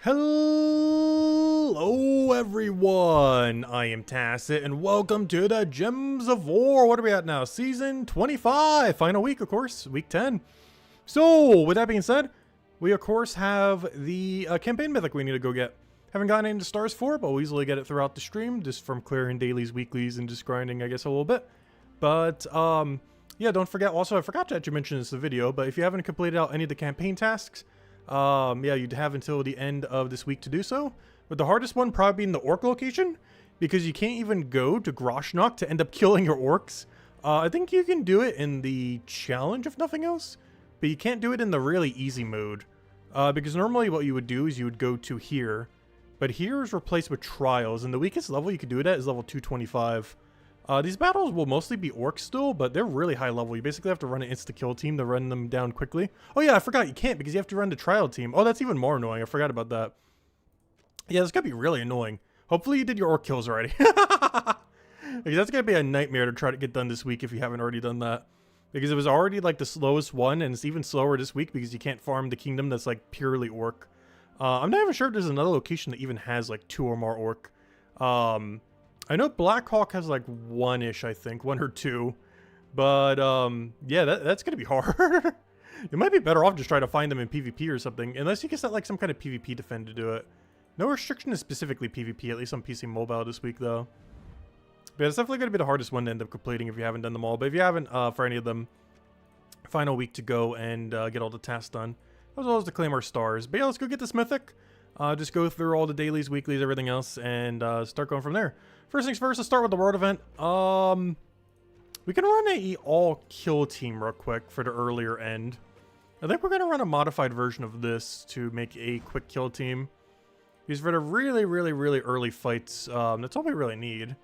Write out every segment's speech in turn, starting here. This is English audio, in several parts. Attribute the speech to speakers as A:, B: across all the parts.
A: Hello everyone, I am Tacit and welcome to the Gems of War. What are we at now? Season 25, final week of course, week 10. So with that being said, we of course have the campaign mythic we need to go get. Haven't gotten into stars for it, but we'll easily get it throughout the stream just from clearing dailies, weeklies, and just grinding I guess a little bit. But yeah, don't forget also, I forgot to actually mention this in the video, but if you haven't completed out any of the campaign tasks, yeah, you'd have until the end of this week to do so. But the hardest one probably being the orc location, because you can't even go to Groshnok to end up killing your orcs. I think you can do it in the challenge if nothing else, but you can't do it in the really easy mode. Because normally what you would do is you would go to here, but here is replaced with trials, and the weakest level you could do it at is level 225. These battles will mostly be orcs still, but they're really high level. You basically have to run an insta-kill team to run them down quickly. Oh yeah, I forgot, you can't because you have to run the trial team. Oh, that's even more annoying. I forgot about that. Yeah, this could be really annoying. Hopefully you did your orc kills already. Because that's going to be a nightmare to try to get done this week if you haven't already done that. Because it was already like the slowest one, and it's even slower this week because you can't farm the kingdom that's like purely orc. I'm not even sure if there's another location that even has like 2 or more orc. I know Blackhawk has like 1-ish, I think, 1 or 2. But, yeah, that's going to be hard. You might be better off just trying to find them in PvP or something. Unless you can set like some kind of PvP defend to do it. No restriction is specifically PvP, at least on PC Mobile this week, though. But it's definitely going to be the hardest one to end up completing if you haven't done them all. But if you haven't, for any of them, final week to go and get all the tasks done. As well as to claim our stars. But yeah, let's go get this mythic. Just go through all the dailies, weeklies, everything else, and start going from there. First things first, let's start with the world event. We can run a all-kill team real quick for the earlier end. I think we're going to run a modified version of this to make a quick kill team. Because for the really early fights, that's all we really need.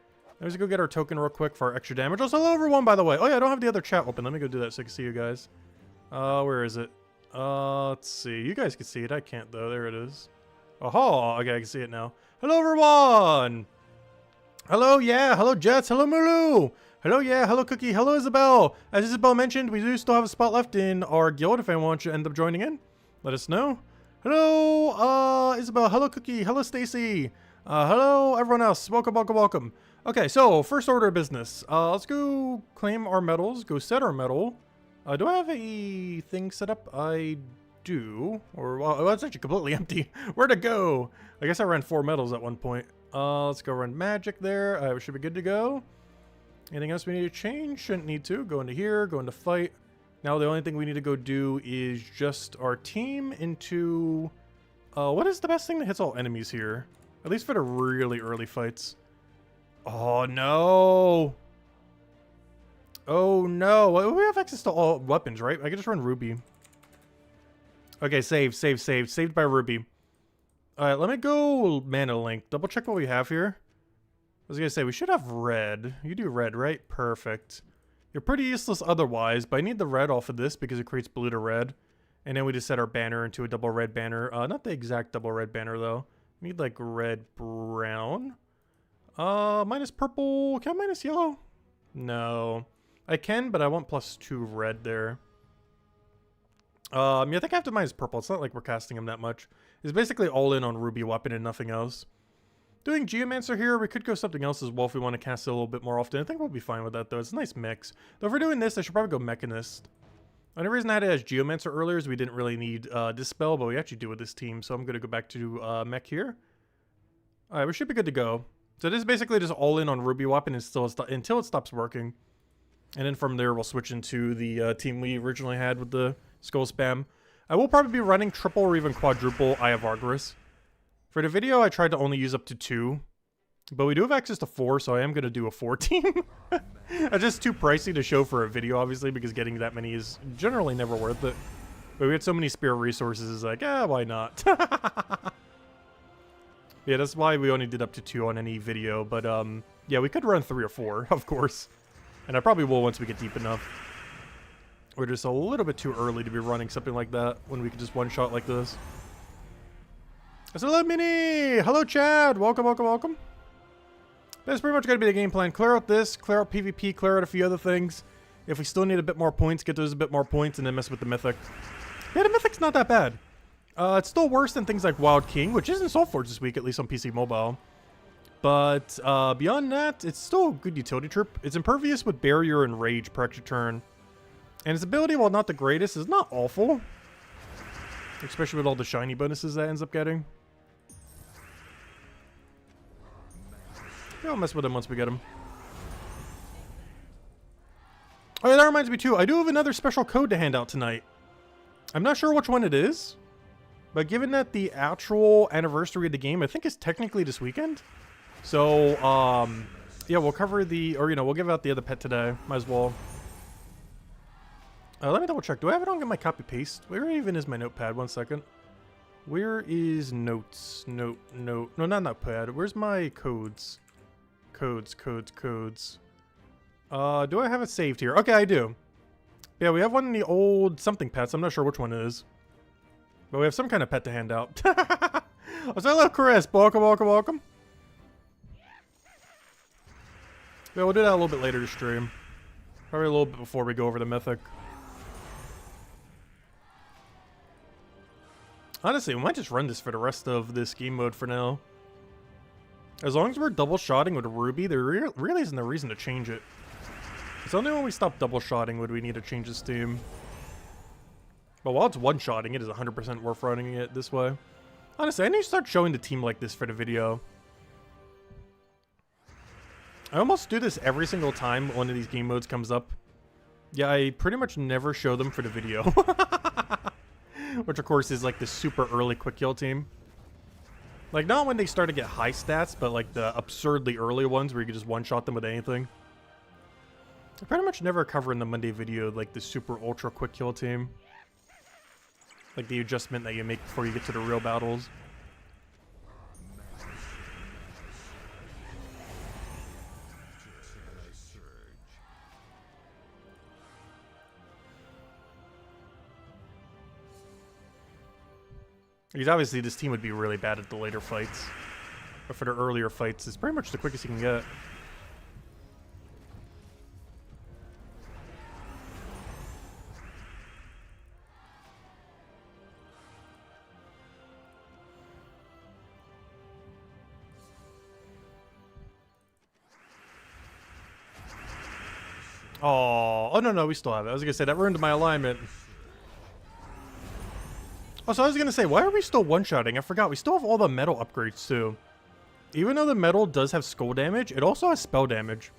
A: Let's go get our token real quick for our extra damage. Also, hello everyone, by the way. Oh yeah, I don't have the other chat open. Let me go do that so I can see you guys. Where is it? Let's see. You guys can see it. I can't, though. There it is. Oh, okay, I can see it now. Hello, everyone! Hello, yeah, hello, Jets, hello, Mulu! Hello, yeah, hello, Cookie, hello, Isabel! As Isabel mentioned, we do still have a spot left in our guild if anyone wants to end up joining in. Let us know. Hello, Isabel, hello, Cookie, hello, Stacy! Hello, everyone else. Welcome, welcome, welcome. Okay, so, first order of business. Let's go claim our medals, go set our medal. Do I have a thing set up? I do. Or, well, it's actually completely empty. Where'd it go? I guess I ran 4 medals at one point. Let's go run magic there. We should be good to go. Anything else we need to change? Shouldn't need to. Go into here, go into fight. Now the only thing we need to go do is just our team into... what is the best thing that hits all enemies here? At least for the really early fights. Oh, no. Oh, no. Well, we have access to all weapons, right? I can just run Ruby. Okay, save. Saved by Ruby. Alright, let me go Mana Link. Double check what we have here. I was gonna say, we should have red. You do red, right? Perfect. You're pretty useless otherwise, but I need the red off of this because it creates blue to red. And then we just set our banner into a double red banner. Not the exact double red banner, though. We need, like, red, brown. Minus purple. Can I minus yellow? No. I can, but I want +2 red there. Yeah, I think I have to minus purple. It's not like we're casting him that much. It's basically all in on Ruby weapon and nothing else. Doing Geomancer here, we could go something else as well if we want to cast it a little bit more often. I think we'll be fine with that though. It's a nice mix. Though if we're doing this, I should probably go Mechanist. The only reason I had it as Geomancer earlier is we didn't really need Dispel, but we actually do with this team. So I'm going to go back to Mech here. Alright, we should be good to go. So this is basically just all in on Ruby weapon until it stops working. And then from there, we'll switch into the team we originally had with the Skull Spam. I will probably be running triple or even quadruple Eye of Argyris. For the video, I tried to only use up to 2. But we do have access to 4, so I am going to do a 4 team. It's just too pricey to show for a video, obviously, because getting that many is generally never worth it. But we had so many spare resources, it's like, why not? Yeah, that's why we only did up to 2 on any video. But, yeah, we could run 3 or 4, of course. And I probably will once we get deep enough. We're just a little bit too early to be running something like that when we could just one-shot like this. So hello, Minnie! Hello, Chad! Welcome, welcome, welcome. That's pretty much going to be the game plan. Clear out this, clear out PvP, clear out a few other things. If we still need a bit more points, get those a bit more points, and then mess with the Mythic. Yeah, the Mythic's not that bad. It's still worse than things like Wild King, which isn't Soulforge this week, at least on PC Mobile. But beyond that, it's still a good utility troop. It's impervious with Barrier and Rage per extra turn. And its ability, while not the greatest, is not awful. Especially with all the shiny bonuses that it ends up getting. Yeah, I'll mess with him once we get him. Oh yeah, that reminds me too. I do have another special code to hand out tonight. I'm not sure which one it is. But given that the actual anniversary of the game, I think is technically this weekend. So, yeah, we'll cover the, or, you know, we'll give out the other pet today. Might as well. Let me double check. Do I have it on my copy paste? Where even is my notepad? 1 second. Where is notes? No, not notepad. Where's my codes? Codes. Do I have it saved here? Okay, I do. Yeah, we have one in the old something pets. I'm not sure which one it is. But we have some kind of pet to hand out. Oh, so hello, Chris. Welcome. Yeah, we'll do that a little bit later to stream. Probably a little bit before we go over the Mythic. Honestly, we might just run this for the rest of this game mode for now. As long as we're double-shotting with Ruby, there really isn't a reason to change it. It's only when we stop double-shotting would we need to change this team. But while it's one-shotting, it is 100% worth running it this way. Honestly, I need to start showing the team like this for the video. I almost do this every single time one of these game modes comes up. Yeah, I pretty much never show them for the video. Which, of course, is like the super early quick kill team. Like, not when they start to get high stats, but like the absurdly early ones where you can just one-shot them with anything. I pretty much never cover in the Monday video like the super ultra quick kill team. Like the adjustment that you make before you get to the real battles. Because obviously this team would be really bad at the later fights. But for the earlier fights, it's pretty much the quickest you can get. Oh no, we still have it. I was gonna say, that ruined my alignment. Oh, so I was gonna say, why are we still one-shotting? I forgot, we still have all the metal upgrades too. Even though the metal does have skull damage, it also has spell damage.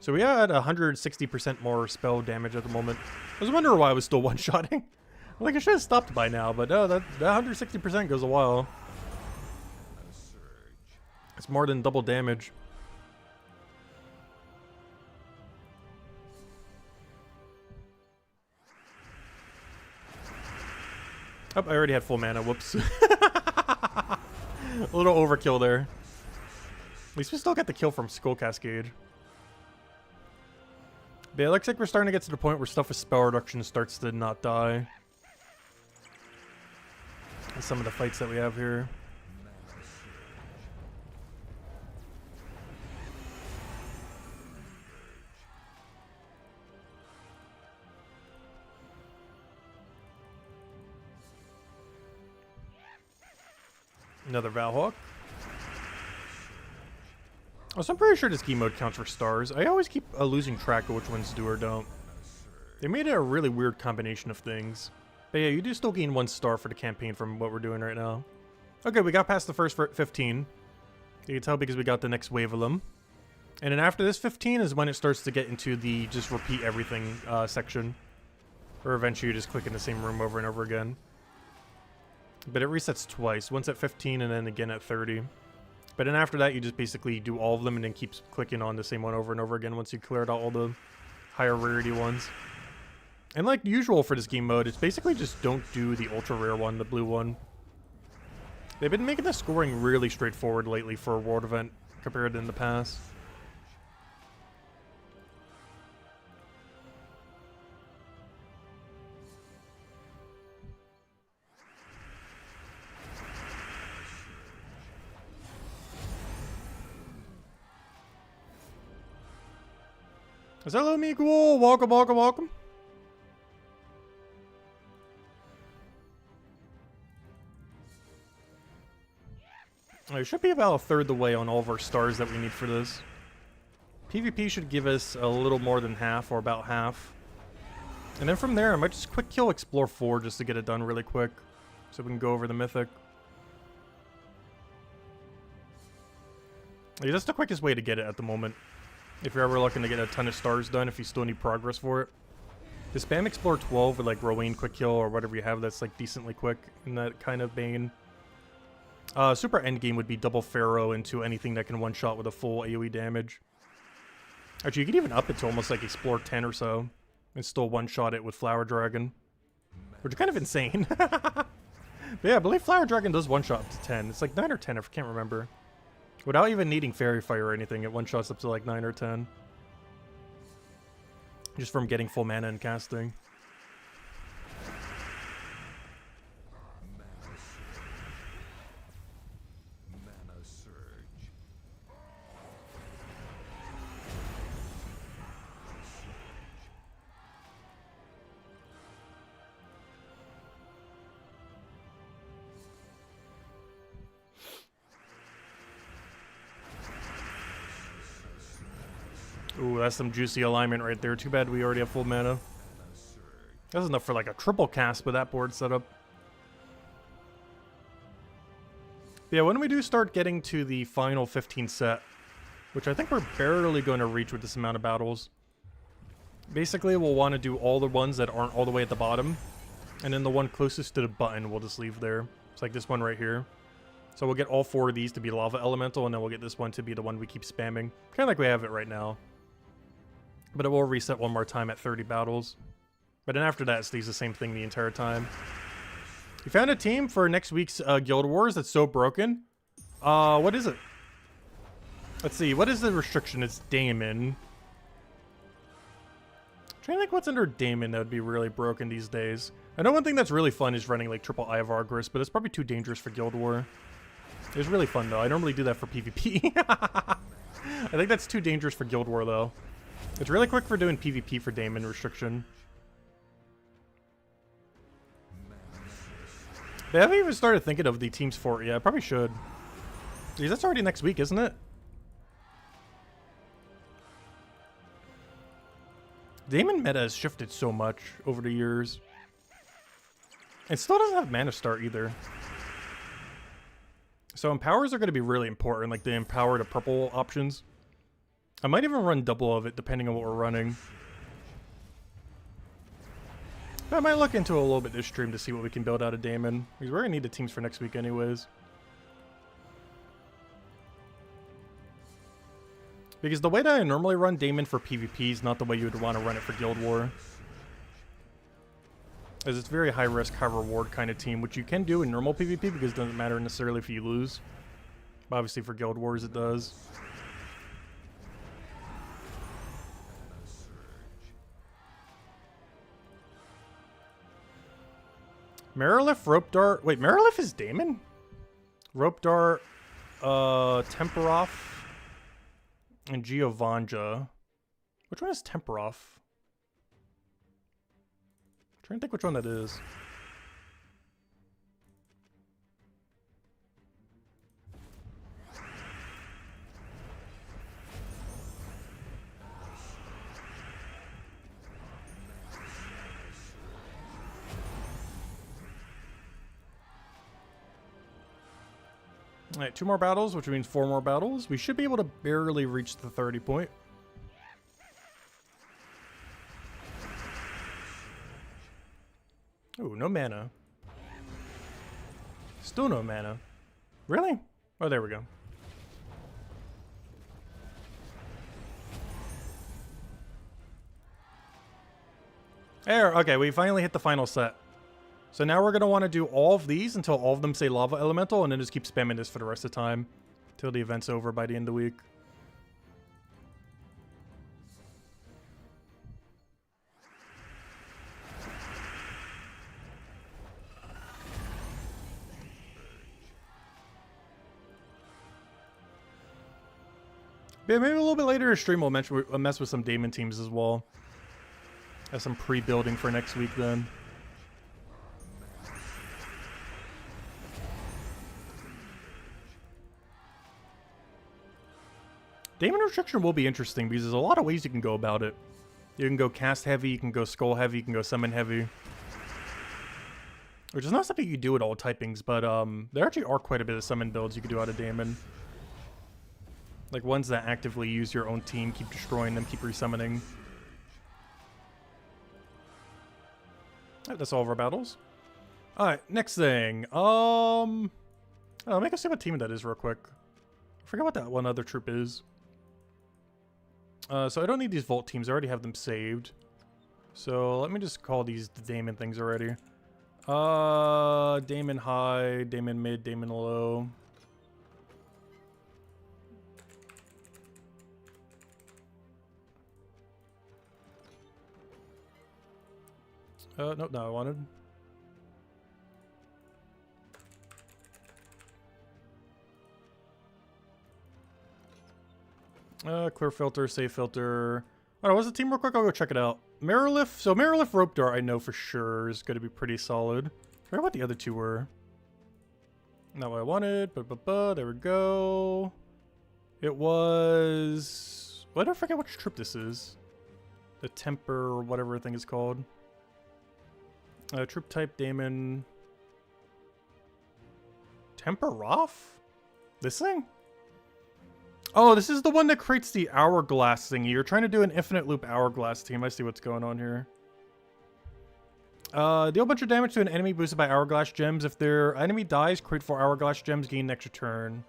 A: So we had 160% more spell damage at the moment. I was wondering why I was still one-shotting. Like, I should have stopped by now, but no, that 160% goes a while. It's more than double damage. Oh, I already had full mana. Whoops. A little overkill there. At least we still got the kill from Skull Cascade. But yeah, it looks like we're starting to get to the point where stuff with spell reduction starts to not die. And some of the fights that we have here. Another Valhawk. Oh, so I'm pretty sure this game mode counts for stars. I always keep losing track of which ones do or don't. They made it a really weird combination of things. But yeah, you do still gain 1 star for the campaign from what we're doing right now. Okay, we got past the first 15. You can tell because we got the next wave of them. And then after this 15 is when it starts to get into the just repeat everything section. Or eventually you just click in the same room over and over again. But it resets twice, once at 15 and then again at 30. But then after that, you just basically do all of them and then keep clicking on the same one over and over again once you cleared out all the higher rarity ones. And like usual for this game mode, it's basically just don't do the ultra rare one, the blue one. They've been making the scoring really straightforward lately for a world event compared to in the past. Hello, Miguel. Welcome. It should be about a third the way on all of our stars that we need for this. PvP should give us a little more than half, or about half. And then from there, I might just quick kill Explore 4 just to get it done really quick. So we can go over the Mythic. Yeah, that's the quickest way to get it at the moment. If you're ever looking to get a ton of stars done, if you still need progress for it. The spam Explore 12 with like Rowan quick kill or whatever you have that's like decently quick in that kind of vein. Super endgame would be double Pharaoh into anything that can one-shot with a full AoE damage. Actually, you could even up it to almost like Explore 10 or so and still one-shot it with Flower Dragon. Which is kind of insane. But yeah, I believe Flower Dragon does one-shot up to 10. It's like 9 or 10, I can't remember. Without even needing Fairy Fire or anything, it one-shots up to like 9 or 10. Just from getting full mana and casting. Ooh, that's some juicy alignment right there. Too bad we already have full mana. That's enough for like a triple cast with that board setup. Yeah, when we do start getting to the final 15 set, which I think we're barely going to reach with this amount of battles. Basically, we'll want to do all the ones that aren't all the way at the bottom. And then the one closest to the button we'll just leave there. It's like this one right here. So we'll get all 4 of these to be Lava Elemental, and then we'll get this one to be the one we keep spamming. Kind of like we have it right now. But it will reset one more time at 30 battles. But then after that, it stays the same thing the entire time. You found a team for next week's Guild Wars that's so broken. What is it? Let's see, what is the restriction? It's Daemon. I'm trying to think what's under Daemon that would be really broken these days. I know one thing that's really fun is running like triple Eye of Argris, but it's probably too dangerous for Guild War. It's really fun though. I normally do that for PvP. I think that's too dangerous for Guild War though. It's really quick for doing PvP for Daemon restriction. They haven't even started thinking of the teams for it yet. I probably should. Because that's already next week, isn't it? Daemon meta has shifted so much over the years. It still doesn't have Mana Star either. So empowers are going to be really important, like the empower to purple options. I might even run double of it depending on what we're running. But I might look into it a little bit this stream to see what we can build out of Daemon. Because we're going to need the teams for next week anyways. Because the way that I normally run Daemon for PvP is not the way you would want to run it for Guild War. As it's very high risk, high reward kind of team, which you can do in normal PvP because it doesn't matter necessarily if you lose. But obviously for Guild Wars it does. Marilith, Rope Dart. Wait, Marilith is Daemon? Rope Dart, Temperoff, and Giovanja. Which one is Temperoff? I'm trying to think which one that is. Alright, 2 more battles, which means 4 more battles. We should be able to barely reach the 30 point. Ooh, no mana. Still no mana. Really? Oh, there we go. There, okay, we finally hit the final set. So now we're going to want to do all of these until all of them say Lava Elemental, and then just keep spamming this for the rest of the time. Till the event's over by the end of the week. Yeah, maybe a little bit later in stream we'll mess with some Daemon teams as well. Have some pre-building for next week then. Damon Restriction will be interesting because there's a lot of ways you can go about it. You can go cast heavy, you can go skull heavy, you can go summon heavy. Which is not something you do at all typings, but there actually are quite a bit of summon builds you can do out of Damon. Like ones that actively use your own team, keep destroying them, keep resummoning. That's all of our battles. Alright, next thing. Make us see what team that is real quick. I forget what that one other troop is. So I don't need these Volt teams. I already have them saved. So let me just call these the Damon things already. Damon high, Damon mid, Damon low. Nope, no, I wanted. Clear filter, save filter. Alright, what's the team real quick? I'll go check it out. Marilith. So Marilith Rope Dart I know for sure is going to be pretty solid. I forgot what the other two were. Not what I wanted. There we go. It was... Well, I don't forget which troop this is. The Temper or whatever thing is called. Troop type Damon. Temper Roth? This thing? Oh, this is the one that creates the hourglass thingy. You're trying to do an infinite loop hourglass team. I see what's going on here. Deal a bunch of damage to an enemy boosted by hourglass gems. If their enemy dies, create 4 hourglass gems, gain an extra turn.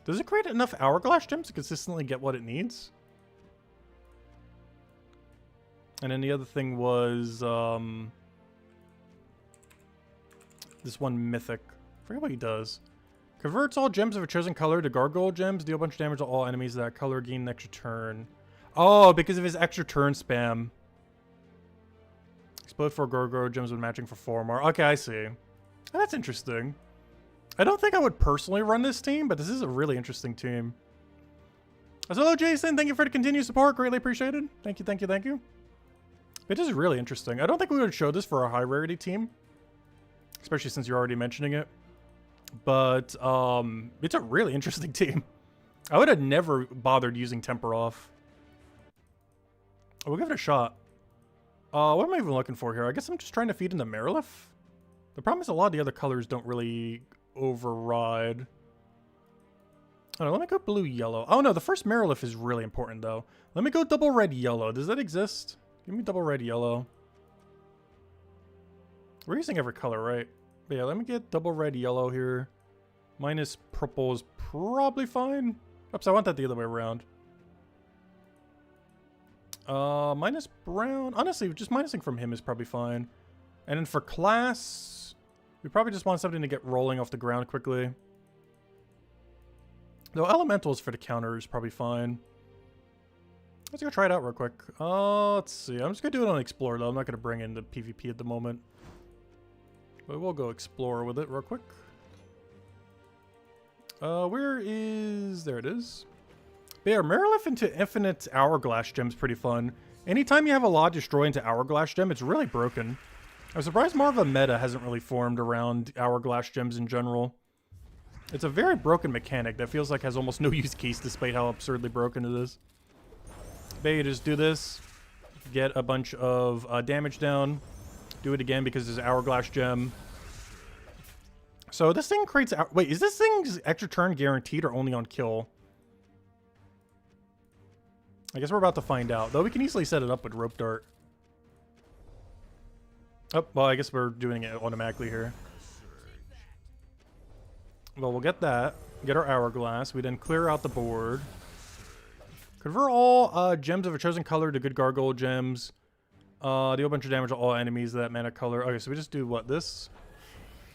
A: Does it create enough hourglass gems to consistently get what it needs? And then the other thing was this one Mythic. I forget what he does. Converts all gems of a chosen color to gargoyle gems. Deal a bunch of damage to all enemies of that color. Gain an extra turn. Oh, because of his extra turn spam. Explode 4 gargoyle gems when matching for 4 more. Okay, I see. That's interesting. I don't think I would personally run this team, but this is a really interesting team. So hello, Jason. Thank you for the continued support. Greatly appreciated. Thank you, thank you, thank you. It is really interesting. I don't think we would show this for a high rarity team. Especially since you're already mentioning it. But it's a really interesting team. I would have never bothered using Temper off. We'll give it a shot. What am I even looking for here? I guess I'm just trying to feed into Marilith. The problem is a lot of the other colors don't really override. Oh, no, let me go blue yellow. Oh no, the first Marilith is really important though. Let me go double red yellow. Does that exist? Give me double red yellow. We're using every color, right? But yeah, let me get double red yellow here. Minus purple is probably fine. Oops, I want that the other way around. Minus brown. Honestly, just minusing from him is probably fine. And then for class, we probably just want something to get rolling off the ground quickly. Though elementals for the counter is probably fine. Let's go try it out real quick. Let's see. I'm just gonna do it on Explore though. I'm not gonna bring in the PvP at the moment. But we'll go explore with it real quick. Where is... There it is. But yeah, Marilith into infinite hourglass gem's pretty fun. Anytime you have a lot destroy into hourglass gem, it's really broken. I'm surprised more of a meta hasn't really formed around hourglass gems in general. It's a very broken mechanic that feels like has almost no use case despite how absurdly broken it is. But you just do this, get a bunch of damage down. Do it again because there's an hourglass gem. So this thing creates... Wait, is this thing's extra turn guaranteed or only on kill? I guess we're about to find out. Though we can easily set it up with Rope Dart. Oh, well, I guess we're doing it automatically here. Well, we'll get that. Get our hourglass. We then clear out the board. Convert all gems of a chosen color to good gargoyle gems. Deal a bunch of damage to all enemies of that mana color. Okay, so we just do what? This?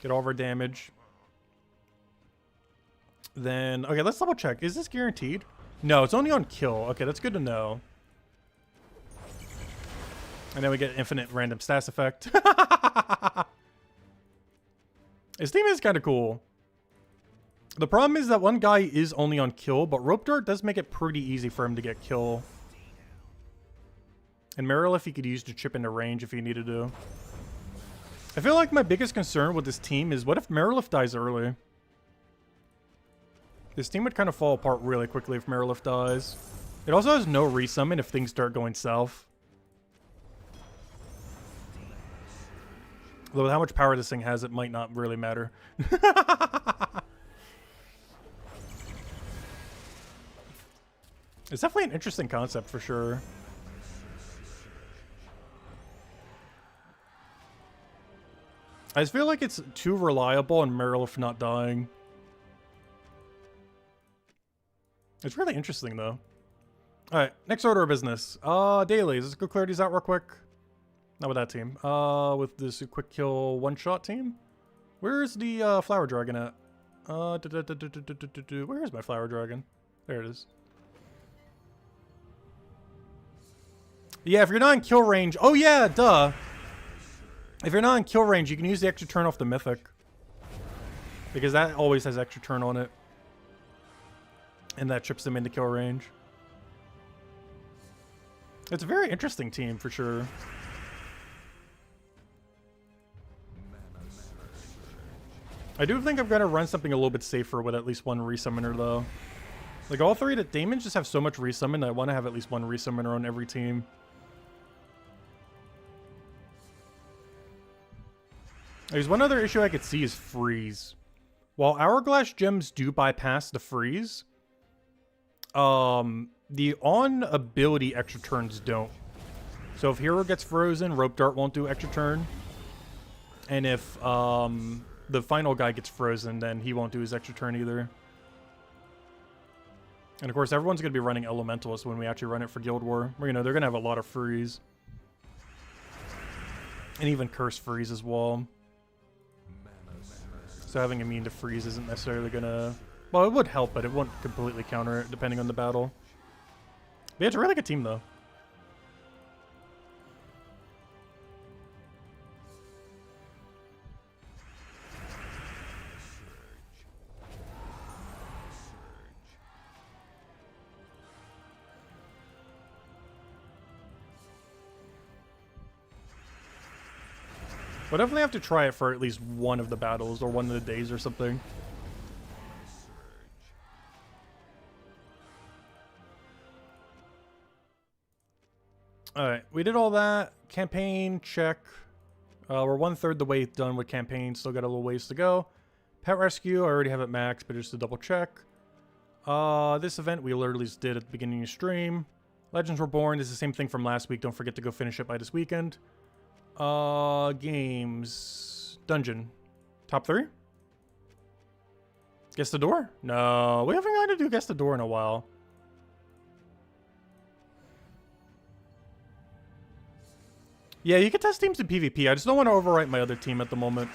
A: Get all of our damage. Then, okay, let's double check. Is this guaranteed? No, it's only on kill. Okay, that's good to know. And then we get infinite random stats effect. His team is kind of cool. The problem is that one guy is only on kill, but Rope Dart does make it pretty easy for him to get kill. And Marilith he could use to chip into range if he needed to. I feel like my biggest concern with this team is what if Marilith dies early? This team would kind of fall apart really quickly if Marilith dies. It also has no resummon if things start going south. Though with how much power this thing has, it might not really matter. It's definitely an interesting concept for sure. I just feel like it's too reliable and Marilith not dying. It's really interesting though. Alright, next order of business. Dailies. Let's go clear these out real quick. Not with that team. With this quick kill one-shot team. Where's the flower dragon at? Where is my flower dragon? There it is. Yeah, if you're not in kill range... Oh yeah, duh. If you're not in kill range, you can use the extra turn off the Mythic. Because that always has extra turn on it. And that trips them into kill range. It's a very interesting team, for sure. I do think I'm going to run something a little bit safer with at least one resummoner, though. Like, all three of the Daemons just have so much resummon that I want to have at least one resummoner on every team. There's one other issue I could see is freeze. While Hourglass gems do bypass the freeze, the on ability extra turns don't. So if Hero gets frozen, Rope Dart won't do extra turn. And if the final guy gets frozen, then he won't do his extra turn either. And of course, everyone's going to be running Elementalist when we actually run it for Guild War. Where, you know, they're going to have a lot of freeze. And even Curse freeze as well. So having immune to freeze isn't necessarily going to... Well, it would help, but it won't completely counter it depending on the battle. But yeah, it's a really good team, though. We'll definitely have to try it for at least one of the battles or one of the days or something. Alright, we did all that. Campaign, check. We're 1/3 the way done with campaign. Still got a little ways to go. Pet rescue, I already have it maxed, but just to double check. This event we literally just did at the beginning of the stream. Legends Reborn is the same thing from last week. Don't forget to go finish it by this weekend. Games. Dungeon. Top 3? Guess the Door? No, we haven't gotten to do Guess the Door in a while. Yeah, you can test teams in PvP. I just don't want to overwrite my other team at the moment.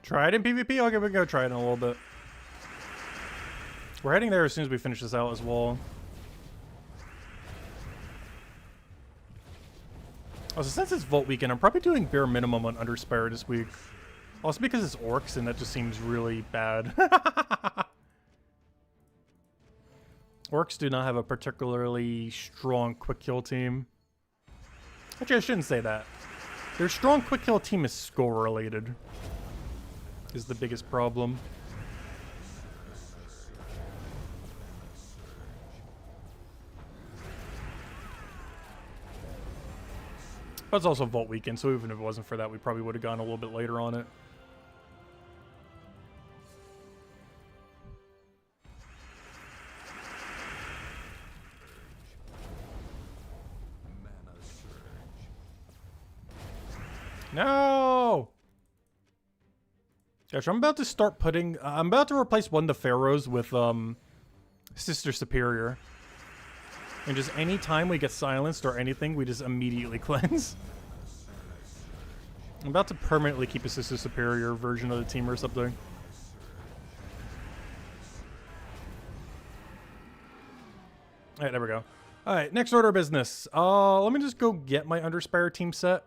A: Try it in PvP? Okay, we can go try it in a little bit. We're heading there as soon as we finish this out as well. Also, since it's Vault Weekend, I'm probably doing bare minimum on Underspire this week. Also because it's Orcs and that just seems really bad. Orcs do not have a particularly strong quick kill team. Actually, I shouldn't say that. Their strong quick kill team is score related. Is the biggest problem. But it's also Vault Weekend, so even if it wasn't for that, we probably would have gone a little bit later on it. No! Gosh, I'm about to start putting... I'm about to replace one of the Pharaohs with Sister Superior. And just any time we get silenced or anything, we just immediately cleanse. I'm about to permanently keep a Sister Superior version of the team or something. Alright, there we go. Alright, next order of business. Let me just go get my Underspire team set.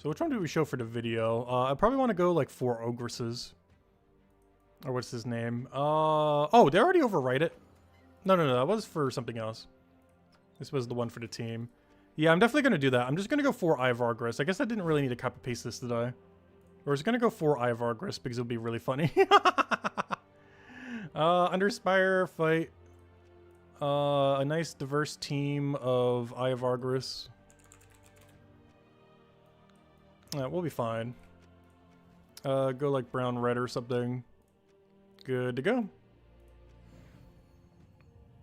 A: So which one do we show for the video? I probably want to go like 4 ogresses. Or what's his name? Oh, they already overwrite it. No, that was for something else. This was the one for the team. Yeah, I'm definitely going to do that. I'm just going to go 4 Ivargris. I guess I didn't really need to copy paste this, did I? Or was going to go 4 Ivargris because it would be really funny. Underspire, fight. A nice diverse team of Ivargris. We'll be fine. Go like brown, red or something. Good to go.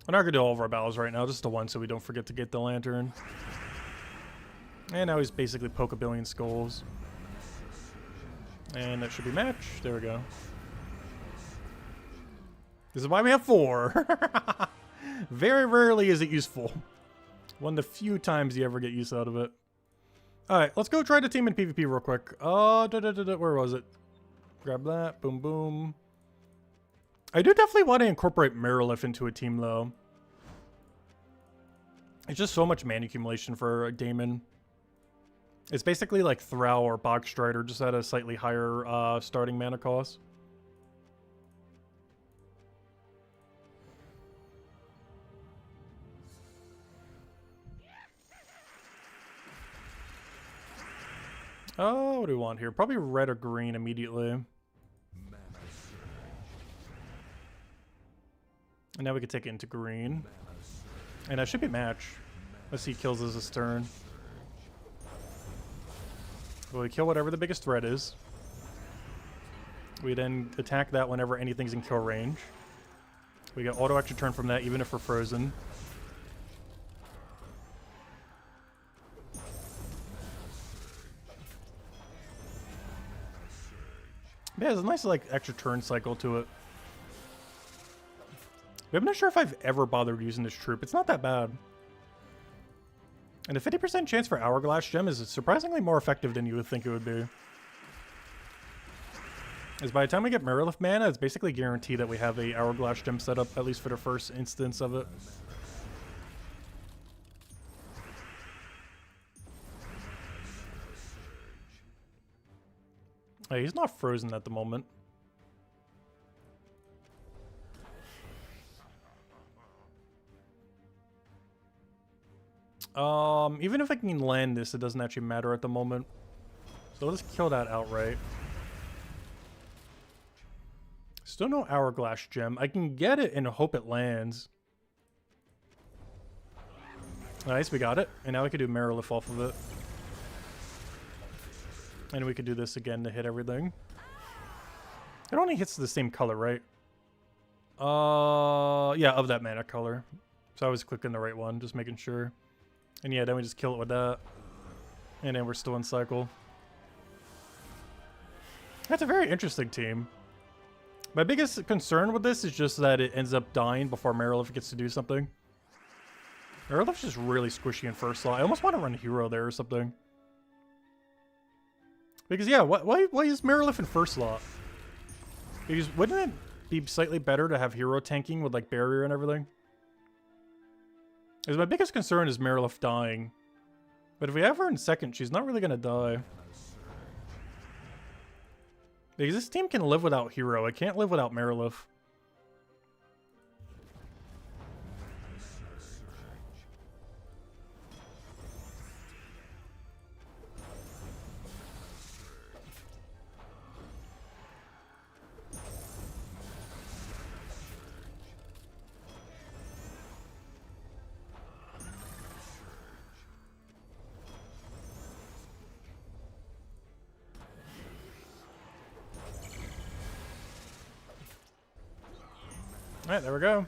A: I'm not gonna do all of our battles right now, just the one so we don't forget to get the lantern. And now he's basically poke a billion skulls. And that should be match. There we go. This is why we have 4. Very rarely is it useful. One of the few times you ever get use out of it. Alright, let's go try the team in PvP real quick. Where was it? Grab that. Boom, boom. I do definitely want to incorporate Merilith into a team, though. It's just so much mana accumulation for Daemon. It's basically like Thrall or Bogstrider, just at a slightly higher starting mana cost. Oh, what do we want here? Probably red or green immediately. And now we can take it into green. And that should be match. Unless he kills us this turn. Well, we kill whatever the biggest threat is. We then attack that whenever anything's in kill range. We get auto extra turn from that, even if we're frozen. Yeah, there's a nice like extra turn cycle to it. But I'm not sure if I've ever bothered using this troop. It's not that bad. And a 50% chance for Hourglass Gem is surprisingly more effective than you would think it would be. As by the time we get Merilith mana, it's basically guaranteed that we have a Hourglass Gem set up, at least for the first instance of it. Hey, he's not frozen at the moment. Even if I can land this, it doesn't actually matter at the moment. So let's kill that outright. Still no Hourglass Gem. I can get it and hope it lands. Nice, we got it. And now we can do Merilith off of it. And we could do this again to hit everything. It only hits the same color, right? Yeah, of that mana color. So I was clicking the right one, just making sure. And yeah, then we just kill it with that. And then we're still in cycle. That's a very interesting team. My biggest concern with this is just that it ends up dying before Merilith gets to do something. Merilith's just really squishy in first slot. I almost want to run Hero there or something. Because yeah, why is Merilith in first slot? Because wouldn't it be slightly better to have Hero tanking with like barrier and everything? Because my biggest concern is Merilith dying. But if we have her in second, she's not really going to die. Because this team can live without Hero. It can't live without Merilith. Alright, there we go.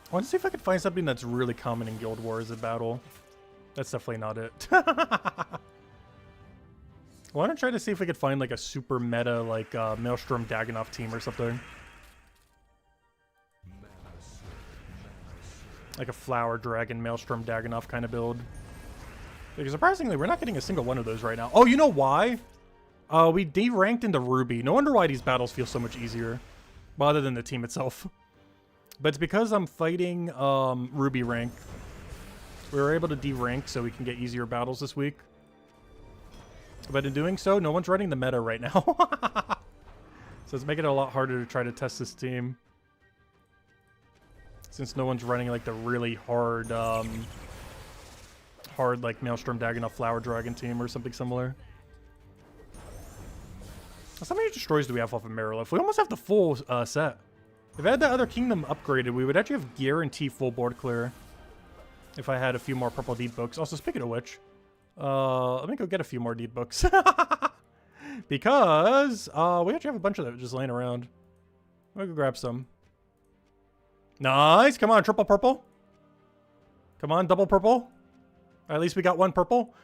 A: I want to see if I could find something that's really common in Guild Wars at battle. That's definitely not it. I want to try to see if we could find like a super meta like Maelstrom Dagannoth team or something. Like a Flower Dragon Maelstrom Dagannoth kind of build. Because surprisingly, we're not getting a single one of those right now. Oh, you know why? We deranked into Ruby. No wonder why these battles feel so much easier. Other than the team itself. But it's because I'm fighting Ruby rank. We were able to derank so we can get easier battles this week. But in doing so, no one's running the meta right now. So it's making it a lot harder to try to test this team. Since no one's running like the really hard, like Maelstrom Dagannoth Flower Dragon team or something similar. How many destroys do we have off of Marilith? We almost have the full set. If I had that other kingdom upgraded, we would actually have guaranteed full board clear. If I had a few more purple deep books. Also, speaking of which, let me go get a few more deep books. Because we actually have a bunch of them just laying around. I'm gonna go grab some. Nice. Come on, triple purple. Come on, double purple. At least we got one purple.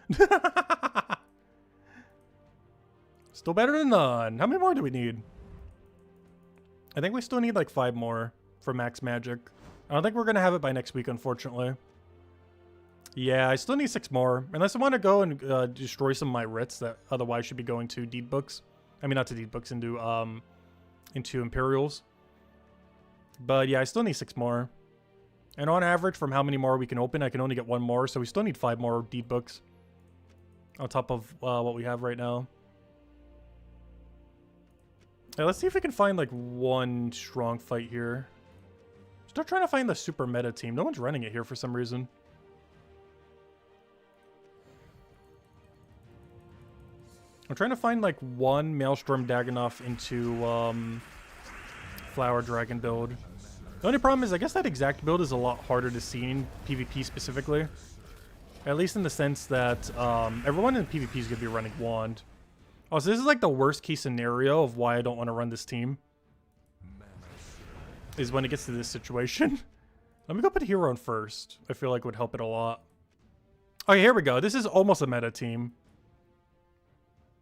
A: Still better than none. How many more do we need? I think we still need like 5 more for max magic. I don't think we're going to have it by next week, unfortunately. Yeah, I still need 6 more. Unless I want to go and destroy some of my writs that otherwise should be going to deed books. I mean, not to deed books, into Imperials. But yeah, I still need 6 more. And on average, from how many more we can open, I can only get 1 more. So we still need 5 more deed books. On top of what we have right now. Yeah, let's see if we can find like one strong fight here. Still trying to find the super meta team. No one's running it here for some reason. I'm trying to find like one Maelstrom Dagannoth into Flower Dragon build. The only problem is I guess that exact build is a lot harder to see in PvP specifically. At least in the sense that everyone in PvP is going to be running Wand. Oh, so this is like the worst case scenario of why I don't want to run this team. Is when it gets to this situation. Let me go put Hero in first. I feel like would help it a lot. Okay, here we go. This is almost a meta team.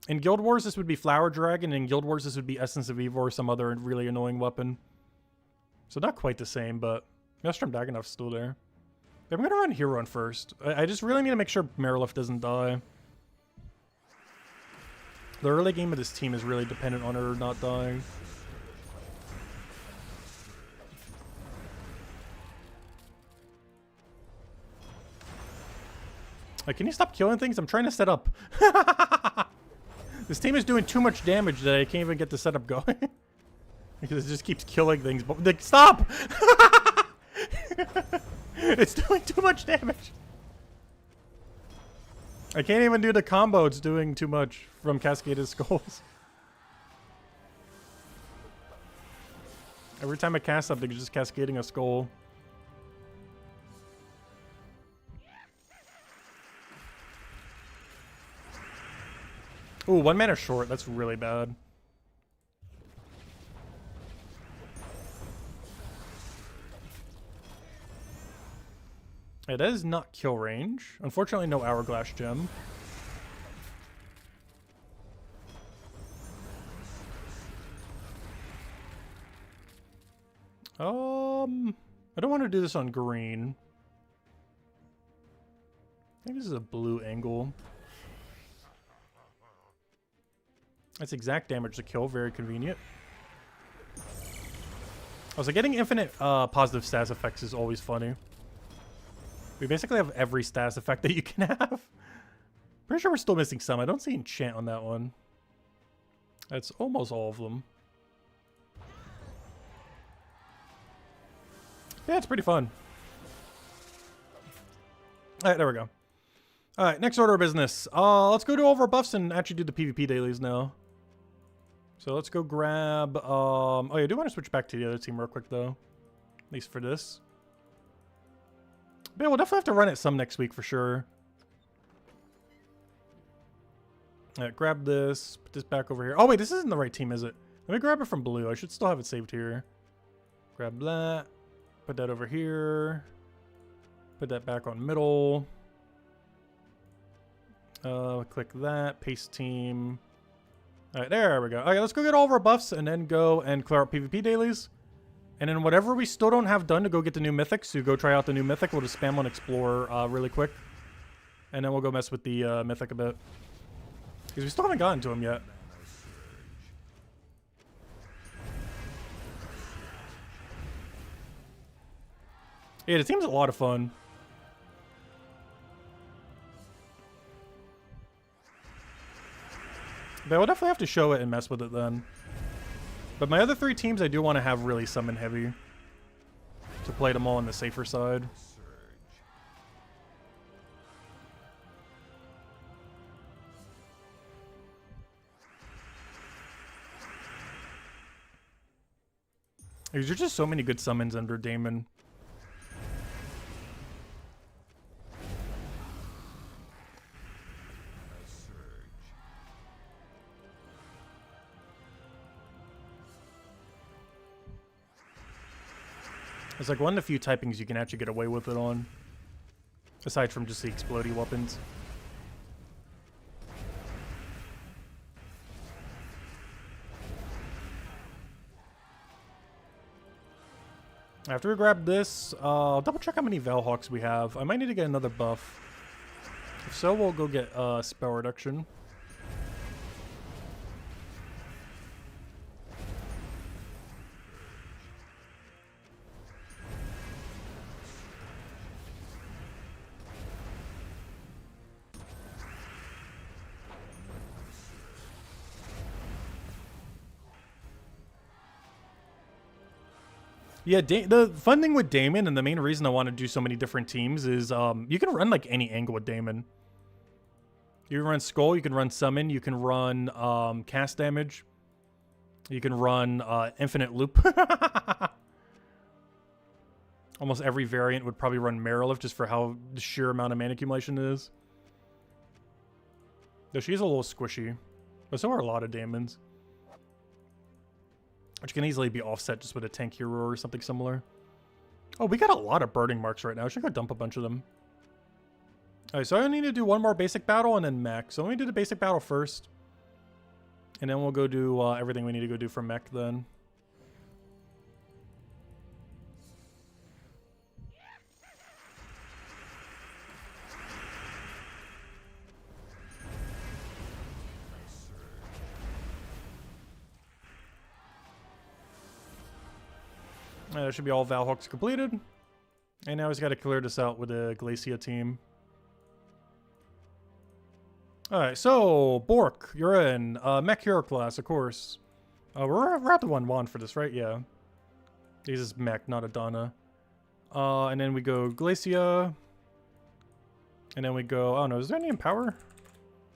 A: In Guild Wars, this would be Flower Dragon. In Guild Wars, this would be Essence of Evil or some other really annoying weapon. So not quite the same, but Maelstrom Dagannoth's still there. I'm going to run Hero in first. I just really need to make sure Marilith doesn't die. The early game of this team is really dependent on her not dying. Like, can you stop killing things? I'm trying to set up. This team is doing too much damage that I can't even get the setup going. Because it just keeps killing things. But like, stop! It's doing too much damage. I can't even do the combo. It's doing too much from Cascaded Skulls. Every time I cast something, it's just cascading a skull. Ooh, 1 mana short. That's really bad. It is not kill range. Unfortunately, no Hourglass Gem. I don't want to do this on green. I think this is a blue angle. That's exact damage to kill. Very convenient. Also, getting infinite positive status effects is always funny. We basically have every status effect that you can have. Pretty sure we're still missing some. I don't see enchant on that one. That's almost all of them. Yeah, it's pretty fun. Alright, there we go. Alright, next order of business. Let's go do all of our buffs and actually do the PvP dailies now. So let's go grab... oh yeah, I do want to switch back to the other team real quick though. At least for this. But yeah, we'll definitely have to run it some next week for sure. Alright, grab this. Put this back over here. Oh wait, this isn't the right team, is it? Let me grab it from blue. I should still have it saved here. Grab that. Put that over here. Put that back on middle. Click that. Paste team. Alright, there we go. Okay, let's go get all of our buffs and then go and clear out PvP dailies. And then whatever we still don't have done to go get the new Mythic, so go try out the new Mythic, we'll just spam on Explore really quick. And then we'll go mess with the Mythic a bit. Because we still haven't gotten to him yet. Yeah, the team's a lot of fun. But I will definitely have to show it and mess with it then. But my other 3 teams I do want to have really summon heavy. To play them all on the safer side. There's just so many good summons under Daemon. It's like one of the few typings you can actually get away with it on. Aside from just the explodey weapons. After we grab this, I'll double check how many Valhawks we have. I might need to get another buff. If so, we'll go get spell reduction. Yeah, the fun thing with Daemon, and the main reason I want to do so many different teams, is you can run like any angle with Daemon. You can run Skull, you can run Summon, you can run cast damage, you can run Infinite Loop. Almost every variant would probably run Marilift just for how the sheer amount of mana accumulation is. Though she's a little squishy, but so are a lot of Daemons. Which can easily be offset just with a tank hero or something similar. Oh, we got a lot of burning marks right now. I should go dump a bunch of them. Alright, so I need to do one more basic battle and then mech. So let me do the basic battle first. And then we'll go do everything we need to go do for mech then. That should be all Valhawks completed. And now he's got to clear this out with a Glacia team. Alright, so, Bork, you're in. Mech Hero class, of course. We're at the 1-1 for this, right? Yeah. This is Mech, not Adana. And then we go Glacia. And then we go... Oh, no, is there any Empower?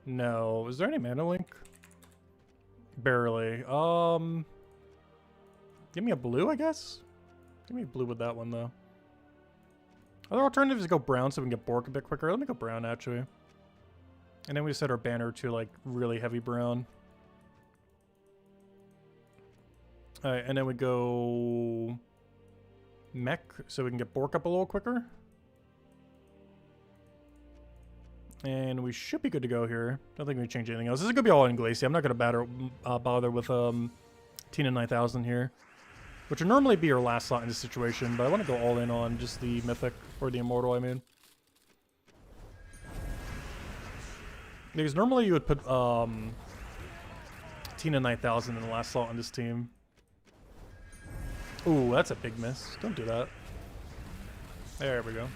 A: No. Is there any Mana Link? Barely. Give me a blue, I guess? Give me blue with that one, though. Other alternative is to go brown so we can get Bork a bit quicker. Let me go brown, actually. And then we set our banner to, like, really heavy brown. Alright, and then we go... Mech, so we can get Bork up a little quicker. And we should be good to go here. Don't think we change anything else. This is going to be all in Glacia. I'm not going to bother with Tina 9000 here. Which would normally be your last slot in this situation, but I want to go all in on just the Mythic, or the Immortal, I mean. Because normally you would put Tina 9000 in the last slot on this team. Ooh, that's a big miss. Don't do that. There we go.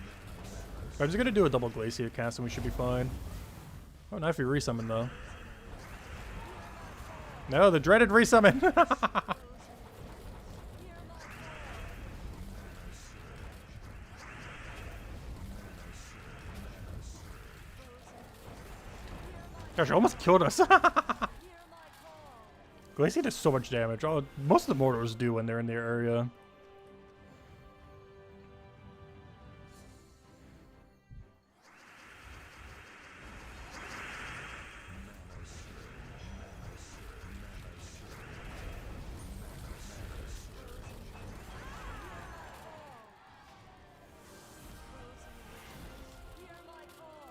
A: I'm just going to do a double Glacia cast and we should be fine. Oh, not if you resummon, though. No, the dreaded resummon! Gosh, it almost killed us. Glacia does so much damage. Oh, most of the mortars do when they're in their area.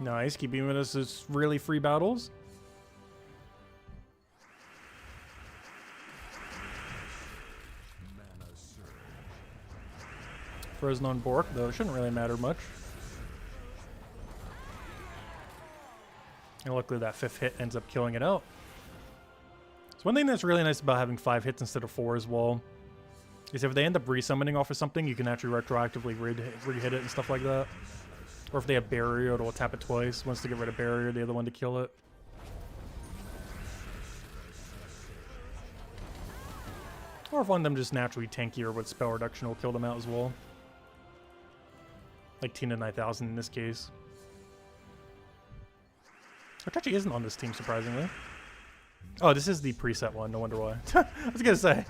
A: Nice, keep beaming us as really free battles. Frozen on Bork, though it shouldn't really matter much. And luckily that 5th hit ends up killing it out. So one thing that's really nice about having 5 hits instead of 4 as well is if they end up resummoning off of something, you can actually retroactively re-hit it and stuff like that. Or if they have barrier, it'll tap it twice. Once to get rid of barrier, the other one to kill it. Or if one of them just naturally tankier with spell reduction will kill them out as well. Like Tina 9000 in this case. Which actually isn't on this team, surprisingly. Oh, this is the preset one, no wonder why. I was gonna say.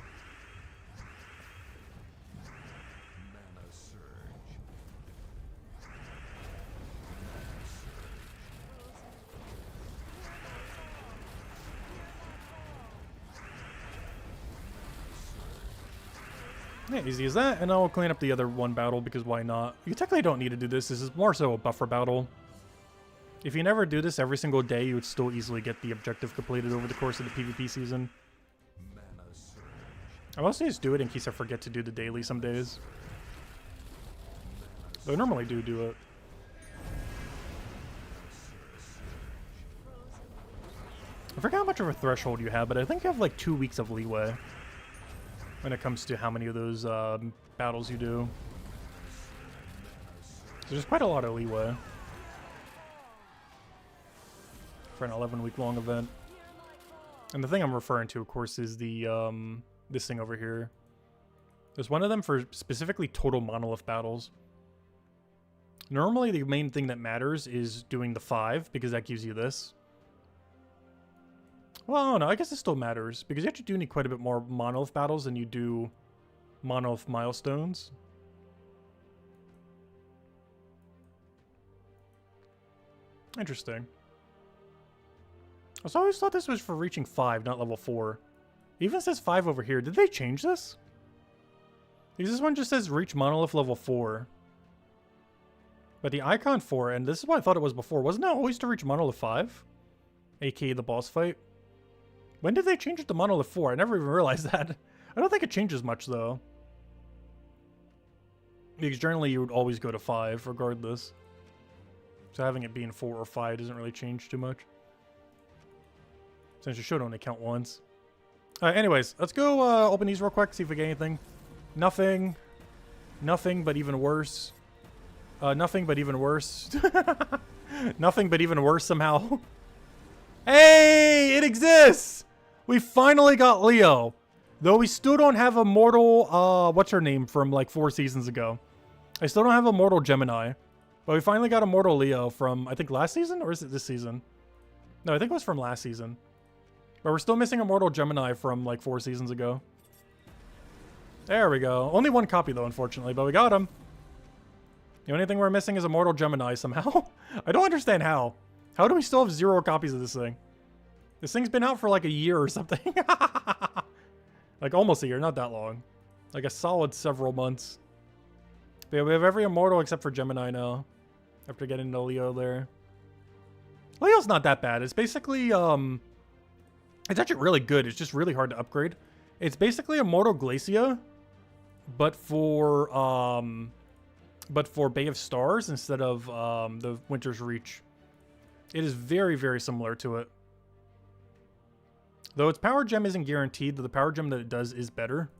A: Yeah, easy as that, and I'll clean up the other one battle because why not? You technically don't need to do this. This is more so a buffer battle. If you never do this every single day, you would still easily get the objective completed over the course of the PvP season. I mostly just do it in case I forget to do the daily some days. But I normally do it. I forgot how much of a threshold you have, but I think you have like 2 weeks of leeway when it comes to how many of those battles you do. So there's quite a lot of leeway for an 11-week long event. And the thing I'm referring to, of course, is the this thing over here. There's one of them for specifically total monolith battles. Normally, the main thing that matters is doing the 5, because that gives you this. Well, no, I guess it still matters, because you actually do need quite a bit more monolith battles than you do monolith milestones. Interesting. I always thought this was for reaching 5, not level 4. It even says 5 over here. Did they change this? Because this one just says reach monolith level 4. But the icon for it, and this is what I thought it was before, wasn't it always to reach monolith 5? AKA the boss fight. When did they change it to monolith 4? I never even realized that. I don't think it changes much, though. Because generally you would always go to 5, regardless. So having it being 4 or 5 doesn't really change too much. Since you should only count once. Alright, anyways, let's go open these real quick, see if we get anything. Nothing. Nothing, but even worse. Nothing, but even worse. Nothing, but even worse somehow. Hey, it exists! We finally got Leo. Though we still don't have a mortal, what's her name from like 4 seasons ago. I still don't have a mortal Gemini. But we finally got a mortal Leo from, I think, last season? Or is it this season? No, I think it was from last season. But we're still missing a mortal Gemini from like 4 seasons ago. There we go. Only 1 copy though, unfortunately, but we got him. The only thing we're missing is a mortal Gemini somehow. I don't understand how. How do we still have 0 copies of this thing? This thing's been out for like a year or something. Like almost a year, not that long. Like a solid several months. But yeah, we have every immortal except for Gemini now. After getting into Leo there. Leo's not that bad. It's basically, it's actually really good. It's just really hard to upgrade. It's basically Immortal Glacia, but for Bay of Stars instead of the Winter's Reach. It is very, very similar to it. Though its power gem isn't guaranteed, though the power gem that it does is better.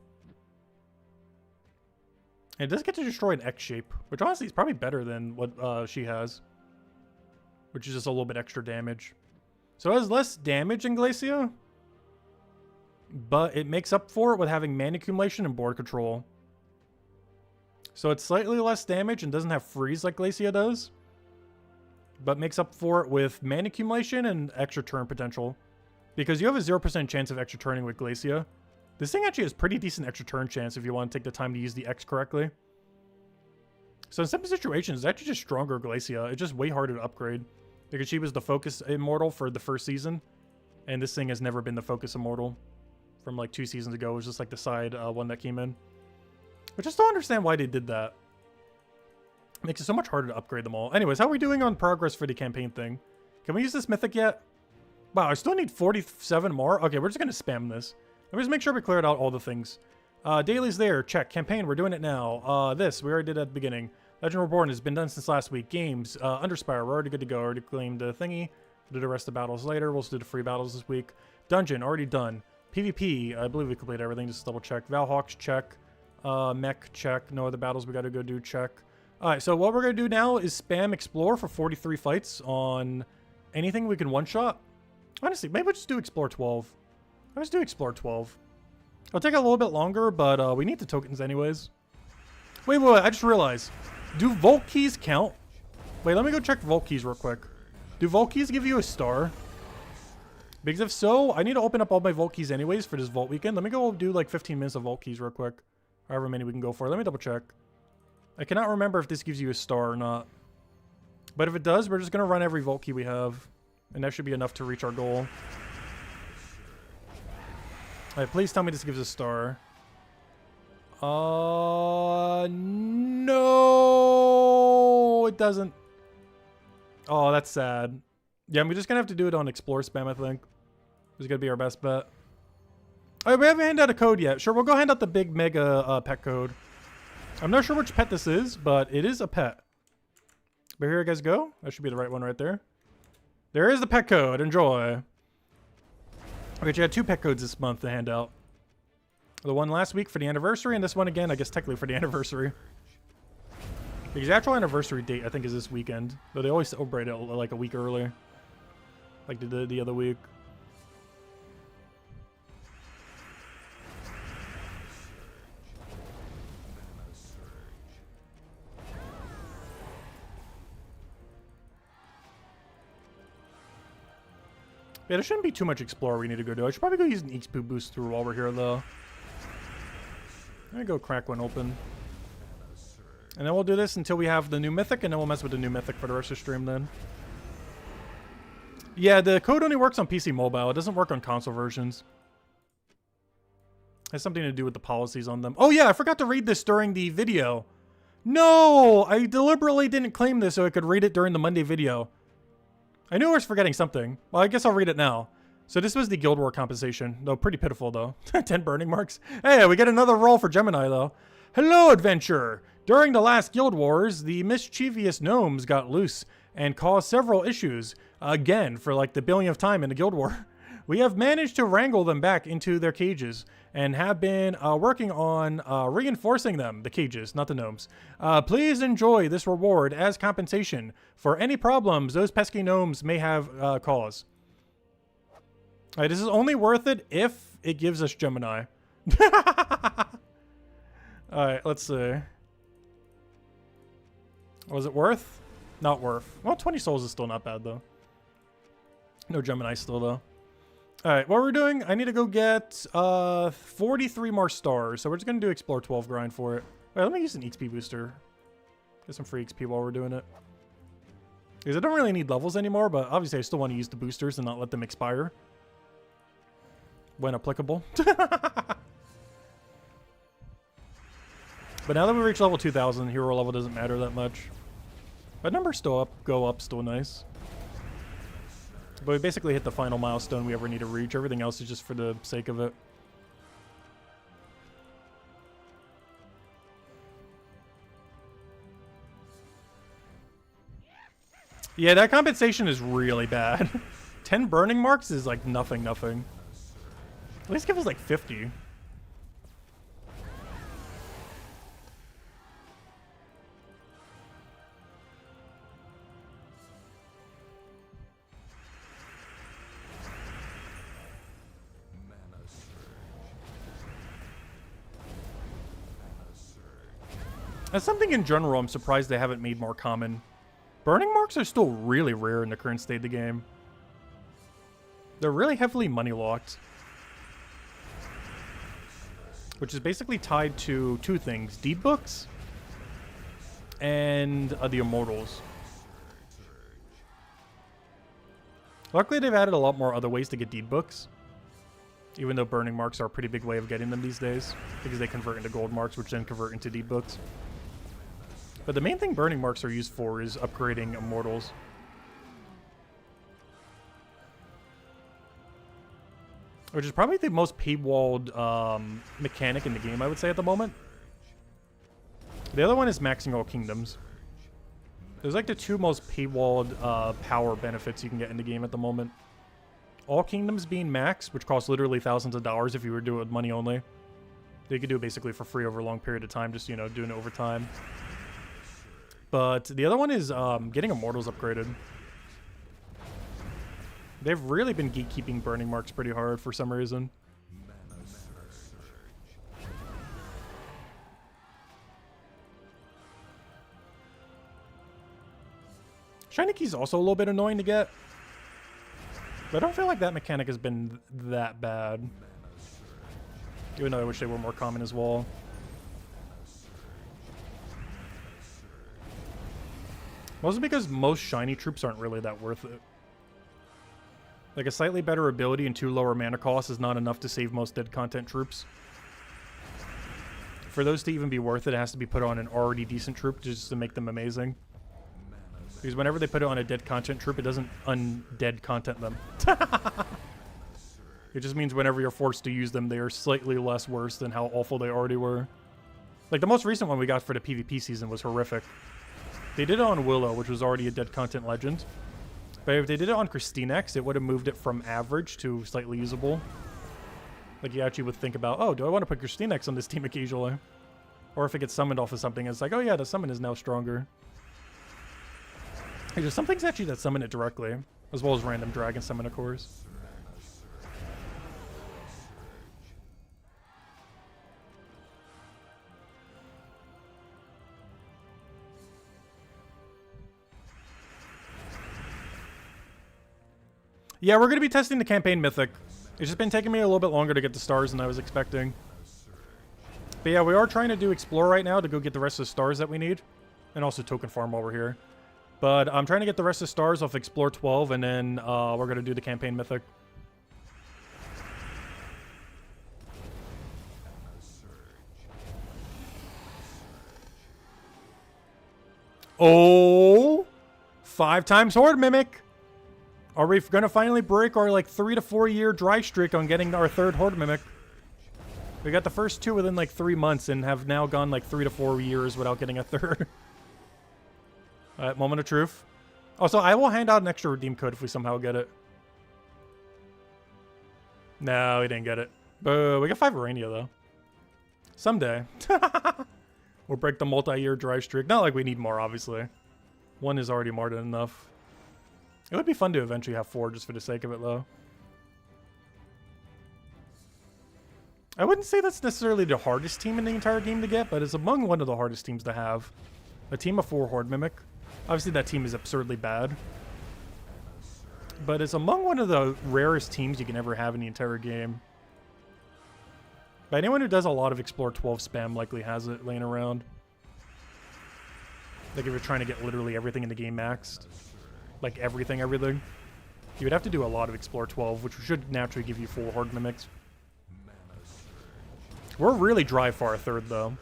A: And it does get to destroy an X shape, which honestly is probably better than what she has. Which is just a little bit extra damage. So it has less damage in Glacia, but it makes up for it with having mana accumulation and board control. So it's slightly less damage and doesn't have freeze like Glacia does, but makes up for it with mana accumulation and extra turn potential. Because you have a 0% chance of extra turning with Glacia. This thing actually has pretty decent extra turn chance if you want to take the time to use the X correctly. So in some situations, it's actually just stronger Glacia. It's just way harder to upgrade. Because she was the focus immortal for the first season. And this thing has never been the focus immortal. From like 2 seasons ago. It was just like the side one that came in. Which I still don't understand why they did that. It makes it so much harder to upgrade them all. Anyways, how are we doing on progress for the campaign thing? Can we use this mythic yet? Wow, I still need 47 more? Okay, we're just going to spam this. Let me just make sure we cleared out all the things. Daily's there. Check. Campaign. We're doing it now. This. We already did at the beginning. Legend Reborn has been done since last week. Games. Underspire. We're already good to go. Already claimed the thingy. We'll do the rest of the battles later. We'll do the free battles this week. Dungeon. Already done. PvP. I believe we completed everything. Just double check. Valhawks. Check. Mech. Check. No other battles we got to go do. Check. Alright, so what we're going to do now is spam Explore for 43 fights on anything we can one-shot. Honestly, maybe we'll just do Explore 12. Let's do Explore 12. It'll take a little bit longer, but we need the tokens anyways. Wait, I just realized. Do Vault Keys count? Wait, let me go check Vault Keys real quick. Do Vault Keys give you a star? Because if so, I need to open up all my Vault Keys anyways for this Vault weekend. Let me go do like 15 minutes of Vault Keys real quick. However many we can go for. Let me double check. I cannot remember if this gives you a star or not. But if it does, we're just going to run every Vault Key we have. And that should be enough to reach our goal. Alright, please tell me this gives a star. No, it doesn't. Oh, that's sad. Yeah, we're just gonna have to do it on Explore Spam, I think. This is gonna be our best bet. Alright, we haven't handed out a code yet. Sure, we'll go hand out the big mega pet code. I'm not sure which pet this is, but it is a pet. But here you guys go. That should be the right one right there. There is the pet code. Enjoy. Okay, you had 2 pet codes this month to hand out. The one last week for the anniversary, and this one again, I guess technically for the anniversary. Because the actual anniversary date, I think, is this weekend. Though they always celebrate it like a week earlier. Like they did the other week. Yeah, there shouldn't be too much Explorer we need to go do. I should probably go use an XP booster while we're here, though. Let me go crack one open. And then we'll do this until we have the new Mythic, and then we'll mess with the new Mythic for the rest of the stream then. Yeah, the code only works on PC Mobile. It doesn't work on console versions. It has something to do with the policies on them. Oh yeah, I forgot to read this during the video. No! I deliberately didn't claim this so I could read it during the Monday video. I knew I was forgetting something. Well, I guess I'll read it now. So this was the Guild War compensation. Though pretty pitiful, though. 10 burning marks. Hey, we get another roll for Gemini, though. Hello, adventurer! During the last Guild Wars, the mischievous gnomes got loose and caused several issues. Again, for like the billionth time in the Guild War. We have managed to wrangle them back into their cages and have been working on reinforcing them, the cages, not the gnomes. Please enjoy this reward as compensation for any problems those pesky gnomes may have caused. All right, this is only worth it if it gives us Gemini. All right, let's see. Was it worth? Not worth. Well, 20 souls is still not bad, though. No Gemini still, though. Alright, what we're doing, I need to go get 43 more stars. So we're just going to do Explore 12 grind for it. Wait, let me use an XP booster. Get some free XP while we're doing it. Because I don't really need levels anymore, but obviously I still want to use the boosters and not let them expire. When applicable. But now that we reach level 2000, hero level doesn't matter that much. But numbers still go up, still nice. But we basically hit the final milestone we ever need to reach. Everything else is just for the sake of it. Yeah, that compensation is really bad. 10 burning marks is like nothing. At least give us like 50. That's something in general I'm surprised they haven't made more common. Burning marks are still really rare in the current state of the game. They're really heavily money locked. Which is basically tied to 2 things. Deed books and the Immortals. Luckily they've added a lot more other ways to get deed books. Even though burning marks are a pretty big way of getting them these days. Because they convert into gold marks, which then convert into deed books. But the main thing burning marks are used for is upgrading Immortals. Which is probably the most paywalled mechanic in the game, I would say, at the moment. The other one is maxing all kingdoms. There's like the 2 most paywalled power benefits you can get in the game at the moment. All kingdoms being max, which costs literally thousands of dollars if you were to do it with money only. You could do it basically for free over a long period of time, just, you know, doing it over time. But the other one is getting Immortals upgraded. They've really been gatekeeping burning marks pretty hard for some reason. Shiny Key's also a little bit annoying to get. But I don't feel like that mechanic has been that bad. Even though I wish they were more common as well. Mostly because most shiny troops aren't really that worth it. Like a slightly better ability and 2 lower mana costs is not enough to save most dead content troops. For those to even be worth it, it has to be put on an already decent troop just to make them amazing. Because whenever they put it on a dead content troop, it doesn't undead content them. It just means whenever you're forced to use them, they are slightly less worse than how awful they already were. Like the most recent one we got for the PvP season was horrific. They did it on Willow, which was already a dead content legend. But if they did it on Christinex, it would have moved it from average to slightly usable. Like you actually would think about, oh, do I want to put Christinex on this team occasionally? Or if it gets summoned off of something, it's like, oh yeah, the summon is now stronger. There's some things actually that summon it directly, as well as random dragon summon, of course. Yeah, we're going to be testing the campaign Mythic. It's just been taking me a little bit longer to get the stars than I was expecting. But yeah, we are trying to do Explore right now to go get the rest of the stars that we need. And also Token Farm while we're here. But I'm trying to get the rest of the stars off Explore 12, and then we're going to do the campaign Mythic. Oh! 5 times Horde Mimic! Are we going to finally break our like 3 to 4 year dry streak on getting our 3rd Horde Mimic? We got the first 2 within like 3 months and have now gone like 3 to 4 years without getting a 3rd. Alright, moment of truth. Also, I will hand out an extra redeem code if we somehow get it. No, we didn't get it. Boo, we got 5 Urania though. Someday. We'll break the multi-year dry streak. Not like we need more, obviously. 1 is already more than enough. It would be fun to eventually have 4 just for the sake of it, though. I wouldn't say that's necessarily the hardest team in the entire game to get, but it's among one of the hardest teams to have. A team of 4 Horde Mimic. Obviously, that team is absurdly bad. But it's among one of the rarest teams you can ever have in the entire game. But anyone who does a lot of Explore 12 spam likely has it laying around. Like if you're trying to get literally everything in the game maxed. Like everything. You would have to do a lot of Explore 12, which should naturally give you 4 Horde Mimics. We're really dry for our 3rd, though.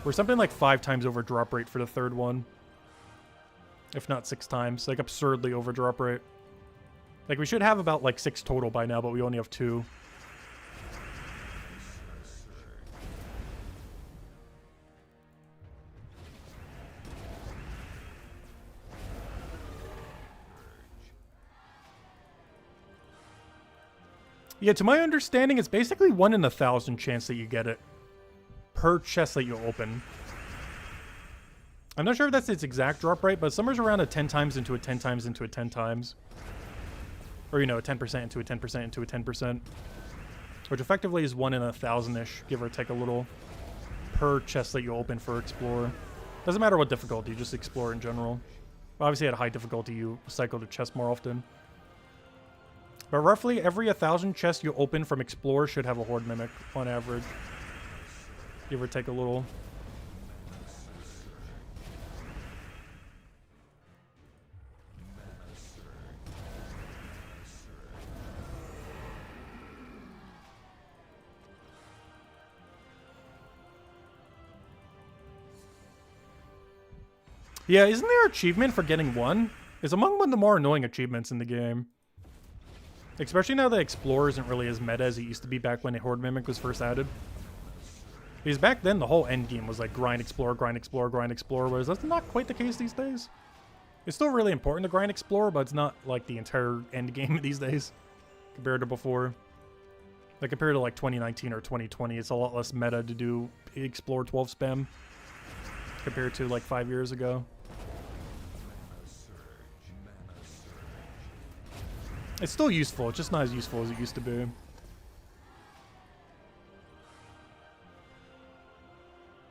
A: We're something like 5 times over drop rate for the 3rd one. If not 6 times. Like, absurdly over drop rate. Like, we should have about, like, 6 total by now, but we only have 2. Yeah, to my understanding, it's basically 1 in 1,000 chance that you get it per chest that you open. I'm not sure if that's its exact drop rate, but somewhere's around a 10 times into a 10 times into a 10 times. Or, you know, a 10% into a 10% into a 10%. Which effectively is 1 in 1,000-ish, give or take a little, per chest that you open for Explore. Doesn't matter what difficulty, just Explore in general. Obviously at high difficulty, you cycle the chest more often. But roughly every 1,000 chests you open from Explore should have a Horde Mimic on average. Give or take a little. Yeah, isn't there an achievement for getting 1? It's among one of the more annoying achievements in the game. Especially now that Explorer isn't really as meta as it used to be back when a Horde Mimic was first added. Because back then, the whole end game was like grind Explorer, grind Explorer, grind Explorer, whereas that's not quite the case these days. It's still really important to grind Explorer, but it's not like the entire end game these days compared to before. Like compared to like 2019 or 2020, it's a lot less meta to do Explore 12 spam compared to like 5 years ago. It's still useful, it's just not as useful as it used to be.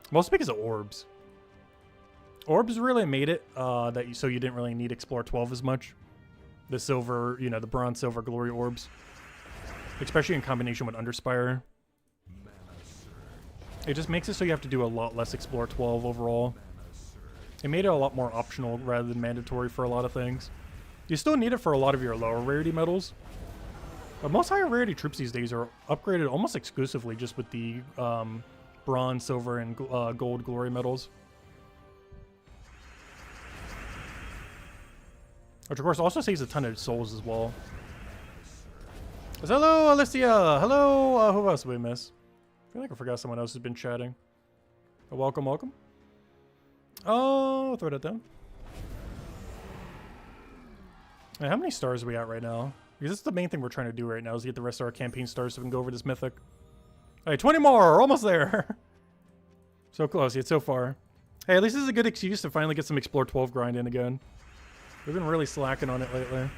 A: Mostly because of orbs. Orbs really made it so you didn't really need Explore 12 as much. The silver, you know, the bronze, silver, glory orbs. Especially in combination with Underspire. It just makes it so you have to do a lot less Explore 12 overall. It made it a lot more optional rather than mandatory for a lot of things. You still need it for a lot of your lower rarity medals. But most higher rarity troops these days are upgraded almost exclusively just with the bronze, silver, and gold glory medals. Which of course also saves a ton of souls as well. Hello, Alicia! Hello, who else did we miss? I feel like I forgot someone else has been chatting. Welcome, welcome. Oh, throw that down. Hey, how many stars are we at right now? Because this is the main thing we're trying to do right now, is get the rest of our campaign stars so we can go over this mythic. Hey, 20 more! Almost there! So close, yet so far. Hey, at least this is a good excuse to finally get some Explore 12 grind in again. We've been really slacking on it lately.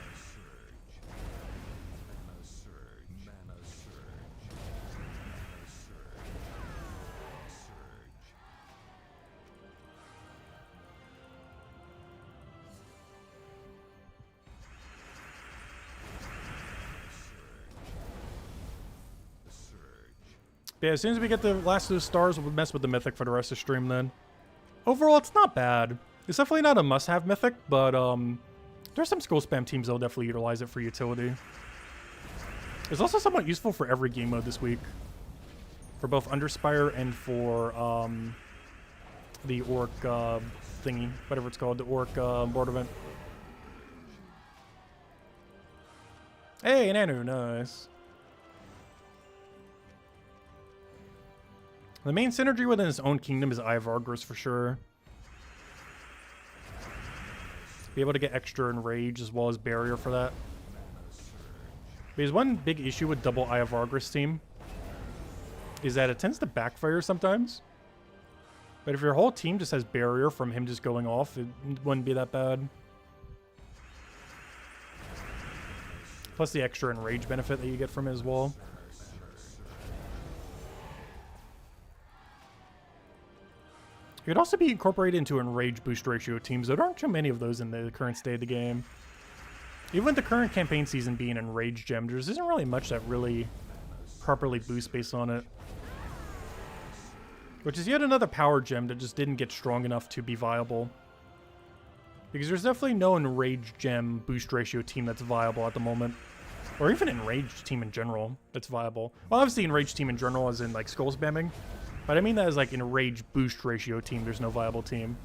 A: Yeah, as soon as we get the last of the stars, we'll mess with the mythic for the rest of the stream then. Overall, it's not bad. It's definitely not a must-have mythic, but there's some skull spam teams that'll definitely utilize it for utility. It's also somewhat useful for every game mode this week. For both Underspire and for the Orc thingy, whatever it's called, the Orc board event. Hey, Nanu, nice. The main synergy within his own kingdom is Eye of Argus for sure. Be able to get extra Enrage as well as Barrier for that. Because one big issue with double Eye of Argus team is that it tends to backfire sometimes. But if your whole team just has Barrier from him just going off, it wouldn't be that bad. Plus the extra Enrage benefit that you get from it as well. It could also be incorporated into Enrage boost ratio teams. There aren't too many of those in the current state of the game. Even with the current campaign season being Enrage gem, there isn't really much that really properly boosts based on it. Which is yet another power gem that just didn't get strong enough to be viable. Because there's definitely no Enrage gem boost ratio team that's viable at the moment. Or even Enrage team in general that's viable. Well, obviously Enrage team in general as in like skull spamming. But I mean that as like Enrage boost ratio team, there's no viable team.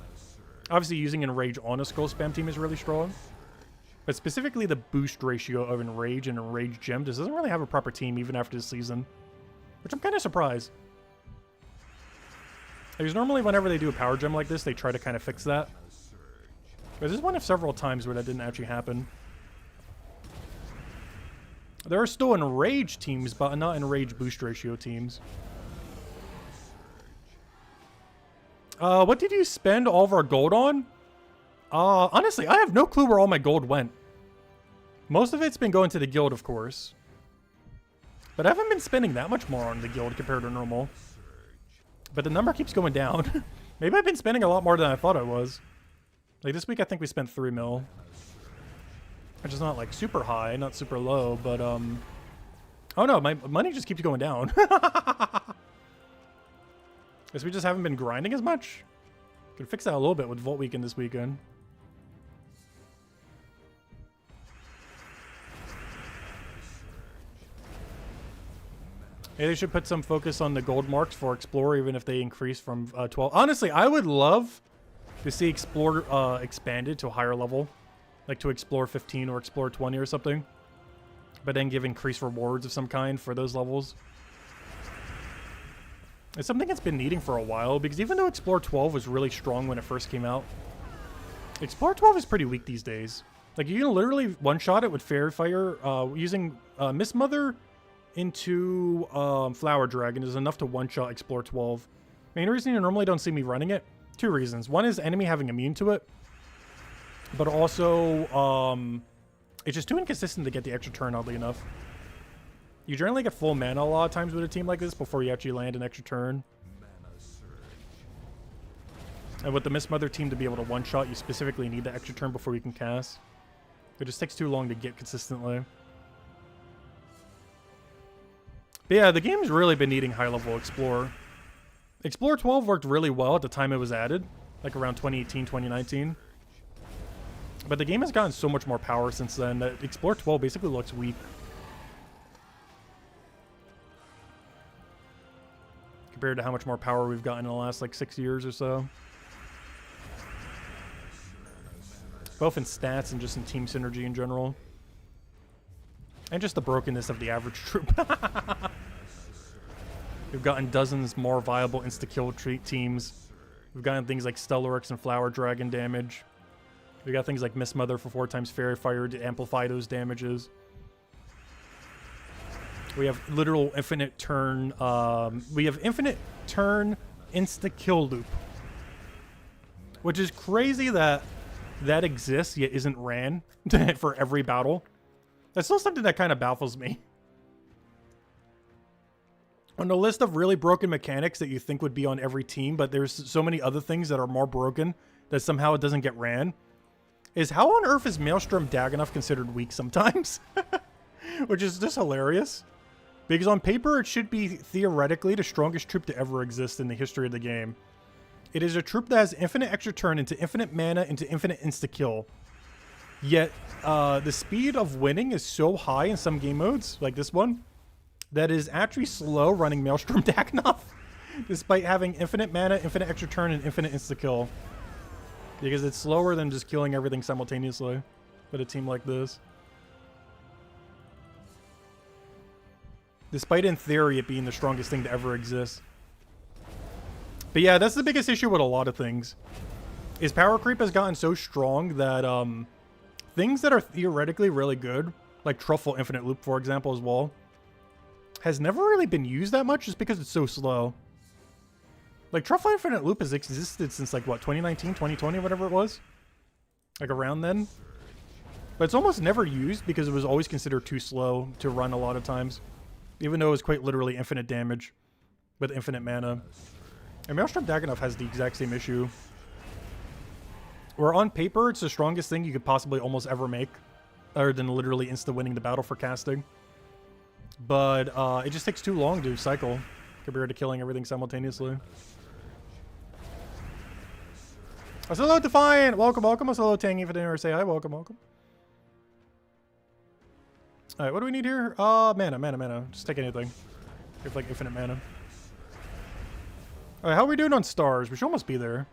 A: Obviously using Enrage on a skull spam team is really strong. But specifically the boost ratio of Enrage and Enrage gem just doesn't really have a proper team even after this season. Which I'm kind of surprised. Because normally whenever they do a power gem like this, they try to kind of fix that. But this is one of several times where that didn't actually happen. There are still Enrage teams, but not Enrage boost ratio teams. What did you spend all of our gold on? Honestly, I have no clue where all my gold went. Most of it's been going to the guild, of course. But I haven't been spending that much more on the guild compared to normal. But the number keeps going down. Maybe I've been spending a lot more than I thought I was. Like this week I think we spent 3 mil. Which is not like super high, not super low, but oh no, my money just keeps going down. Guess we just haven't been grinding as much. Could fix that a little bit with Vault Weekend this weekend. Maybe they should put some focus on the gold marks for Explorer, even if they increase from 12. Honestly, I would love to see Explorer expanded to a higher level. Like to Explorer 15 or Explorer 20 or something. But then give increased rewards of some kind for those levels. It's something it's been needing for a while, because even though Explorer 12 was really strong when it first came out, Explorer 12 is pretty weak these days. Like, you can literally one-shot it with Fairy Fire, using Miss Mother into Flower Dragon is enough to one-shot Explorer 12. Main reason you normally don't see me running it, 2 reasons. One is enemy having immune to it, but also it's just too inconsistent to get the extra turn, oddly enough. You generally get full mana a lot of times with a team like this before you actually land an extra turn. And with the Miss Mother team to be able to one-shot, you specifically need the extra turn before you can cast. It just takes too long to get consistently. But yeah, the game's really been needing high-level Explore. Explore 12 worked really well at the time it was added, like around 2018, 2019. But the game has gotten so much more power since then that Explore 12 basically looks weak. Compared to how much more power we've gotten in the last like 6 years or so. Both in stats and just in team synergy in general. And just the brokenness of the average troop. We've gotten dozens more viable insta-kill teams. We've gotten things like Stellarix and Flower Dragon damage. We got things like Miss Mother for 4 times Fairy Fire to amplify those damages. We have literal infinite turn. We have infinite turn insta-kill loop. Which is crazy that that exists yet isn't ran for every battle. That's still something that kind of baffles me. On the list of really broken mechanics that you think would be on every team, but there's so many other things that are more broken that somehow it doesn't get ran, is how on earth is Maelstrom Dagannoth considered weak sometimes? Which is just hilarious. Because on paper, it should be theoretically the strongest troop to ever exist in the history of the game. It is a troop that has infinite extra turn into infinite mana into infinite insta-kill. Yet, the speed of winning is so high in some game modes, like this one, that is actually slow running Maelstrom Dagannoth, despite having infinite mana, infinite extra turn, and infinite insta-kill. Because it's slower than just killing everything simultaneously with a team like this. Despite, in theory, it being the strongest thing to ever exist. But yeah, that's the biggest issue with a lot of things. Is power creep has gotten so strong that things that are theoretically really good, like Truffle Infinite Loop, for example, as well, has never really been used that much just because it's so slow. Like, Truffle Infinite Loop has existed since, like, what, 2019, 2020, whatever it was? Like, around then? But it's almost never used because it was always considered too slow to run a lot of times. Even though it was quite literally infinite damage with infinite mana. And Maelstrom Dagannoth has the exact same issue. Where on paper, it's the strongest thing you could possibly almost ever make. Other than literally insta-winning the battle for casting. But it just takes too long to cycle compared to killing everything simultaneously. Hello, Defiant! Welcome, welcome. Hello, Tangy, if I didn't ever say hi. Welcome, welcome. Alright, what do we need here? Mana. Just take anything. We have like infinite mana. Alright, how are we doing on stars? We should almost be there.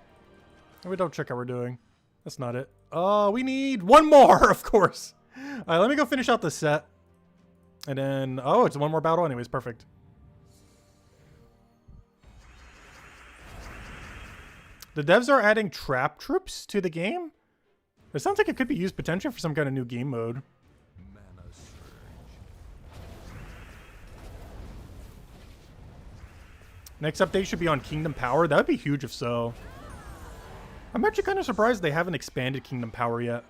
A: We don't check how we're doing. That's not it. We need one more, of course. Alright, let me go finish out the set. And then, oh, it's one more battle anyways. Perfect. The devs are adding trap troops to the game? It sounds like it could be used potentially for some kind of new game mode. Next update should be on Kingdom Power. That would be huge if so. I'm actually kind of surprised they haven't expanded Kingdom Power yet.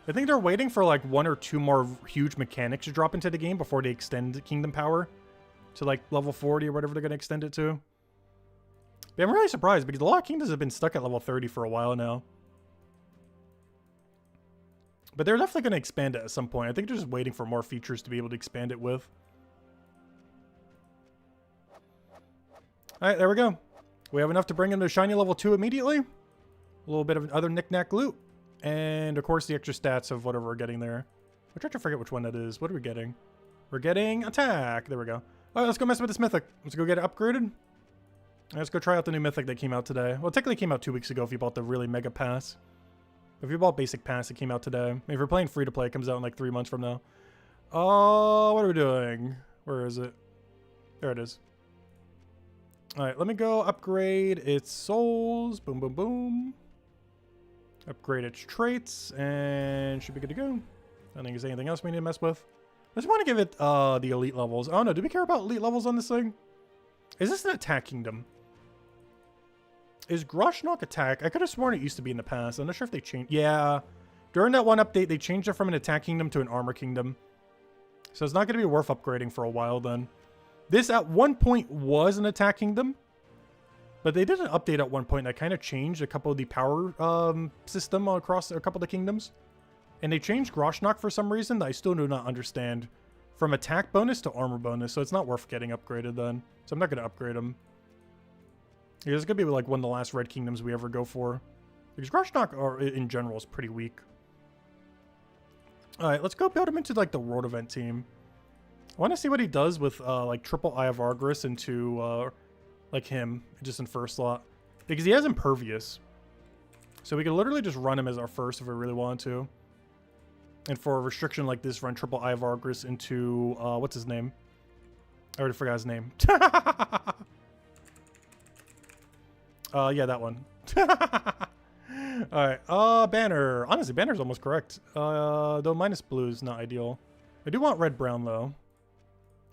A: I think they're waiting for like 1 or 2 more huge mechanics to drop into the game before they extend Kingdom Power to like level 40 or whatever they're going to extend it to. But I'm really surprised because a lot of kingdoms have been stuck at level 30 for a while now. But they're definitely going to expand it at some point. I think they're just waiting for more features to be able to expand it with. Alright, there we go. We have enough to bring in the shiny level 2 immediately. A little bit of other knick-knack loot. And, of course, the extra stats of whatever we're getting there. I try to forget which one that is. What are we getting? We're getting attack. There we go. Alright, let's go mess with this Mythic. Let's go get it upgraded. Let's go try out the new Mythic that came out today. Well, it technically came out 2 weeks ago if you bought the really mega pass. If you bought basic pass, it came out today. If you're playing free-to-play, it comes out in like 3 months from now. Oh, what are we doing? Where is it? There it is. Alright, let me go upgrade its souls. Boom, boom, boom. Upgrade its traits, and should be good to go. I don't think there's anything else we need to mess with. I just want to give it the elite levels. Oh no, do we care about elite levels on this thing? Is this an attack kingdom? Is Groshnock attack? I could have sworn it used to be in the past. I'm not sure if they changed. Yeah. During that one update, they changed it from an attack kingdom to an armor kingdom. So it's not going to be worth upgrading for a while then. This at one point was an attack kingdom. But they did an update at one point that kind of changed a couple of the power system across a couple of the kingdoms. And they changed Groshnock for some reason that I still do not understand. From attack bonus to armor bonus, so it's not worth getting upgraded then. So I'm not going to upgrade them. Yeah, it's going to be like one of the last red kingdoms we ever go for. Because Groshnock in general is pretty weak. Alright, let's go build him into like the world event team. I want to see what he does with like triple Eye of Argris into like him, just in first slot. Because he has Impervious. So we could literally just run him as our first if we really wanted to. And for a restriction like this, run triple Eye of Argris into, what's his name? I already forgot his name. Yeah, that one. Alright, Banner. Honestly, Banner's almost correct. Though minus blue is not ideal. I do want red-brown, though.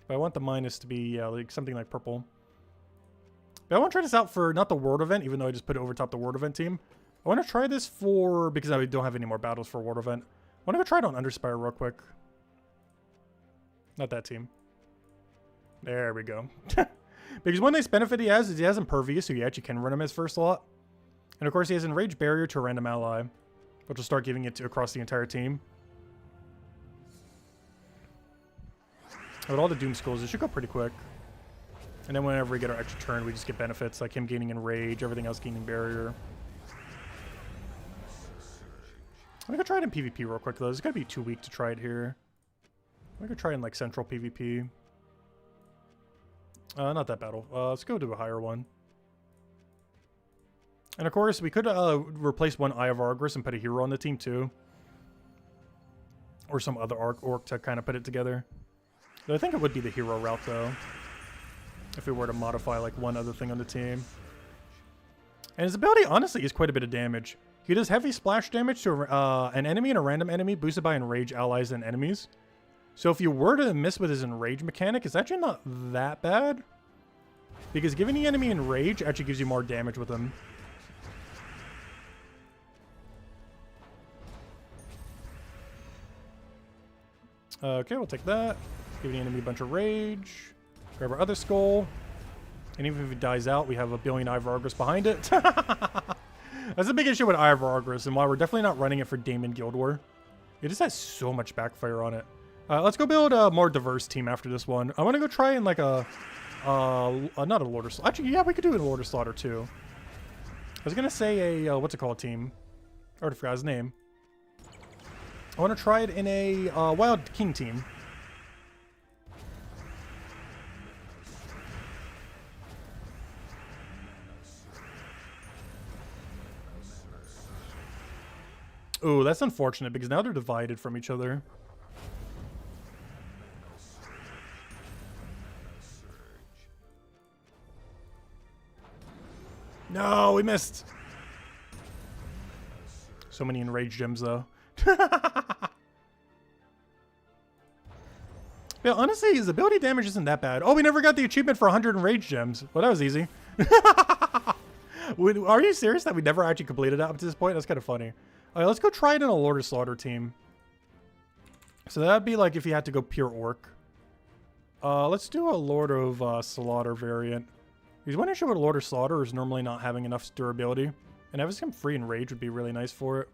A: But I want the minus to be, yeah, like something like purple. But I want to try this out for, not the world event, even though I just put it over top the world event team. I want to try this for, because I don't have any more battles for world event. I want to go try it on Underspire real quick. Not that team. There we go. Because one nice benefit he has is he has Impervious, so you actually can run him as first slot. And of course he has Enraged Barrier to a random ally, which will start giving it to across the entire team. With all the Doom Skulls, it should go pretty quick. And then whenever we get our extra turn, we just get benefits, like him gaining Enrage, everything else gaining Barrier. I'm gonna try it in PvP real quick though. It's gonna be too weak to try it here. I'm gonna try it in like central PvP. Not that battle. Let's go to a higher one. And of course, we could replace one Eye of Argris and put a hero on the team too. Or some other orc to kind of put it together. But I think it would be the hero route though. If we were to modify like one other thing on the team. And his ability honestly is quite a bit of damage. He does heavy splash damage to an enemy and a random enemy boosted by Enrage allies and enemies. So if you were to miss with his Enrage mechanic, it's actually not that bad. Because giving the enemy Enrage actually gives you more damage with him. Okay, we'll take that. Give the enemy a bunch of Rage. Grab our other skull. And even if it dies out, we have a billion Eye of Argris behind it. That's a big issue with Eye of Argris, and why we're definitely not running it for Daemon Guild War. It just has so much backfire on it. Let's go build a more diverse team after this one. I want to go try in like not a Lord of Slaughter. Actually, yeah, we could do a Lord of Slaughter too. I was going to say a, what's it called team? I already forgot his name. I want to try it in a Wild King team. Ooh, that's unfortunate because now they're divided from each other. No, we missed. So many Enraged gems though. Yeah, honestly, his ability damage isn't that bad. Oh, we never got the achievement for 100 Enraged gems. Well, that was easy. Are you serious that we never actually completed that up to this point? That's kind of funny. All right, let's go try it in a Lord of Slaughter team. So that'd be like if you had to go pure orc. Let's do a Lord of Slaughter variant. Because one issue with Lord of Slaughter is normally not having enough durability. And having some free Enrage would be really nice for it.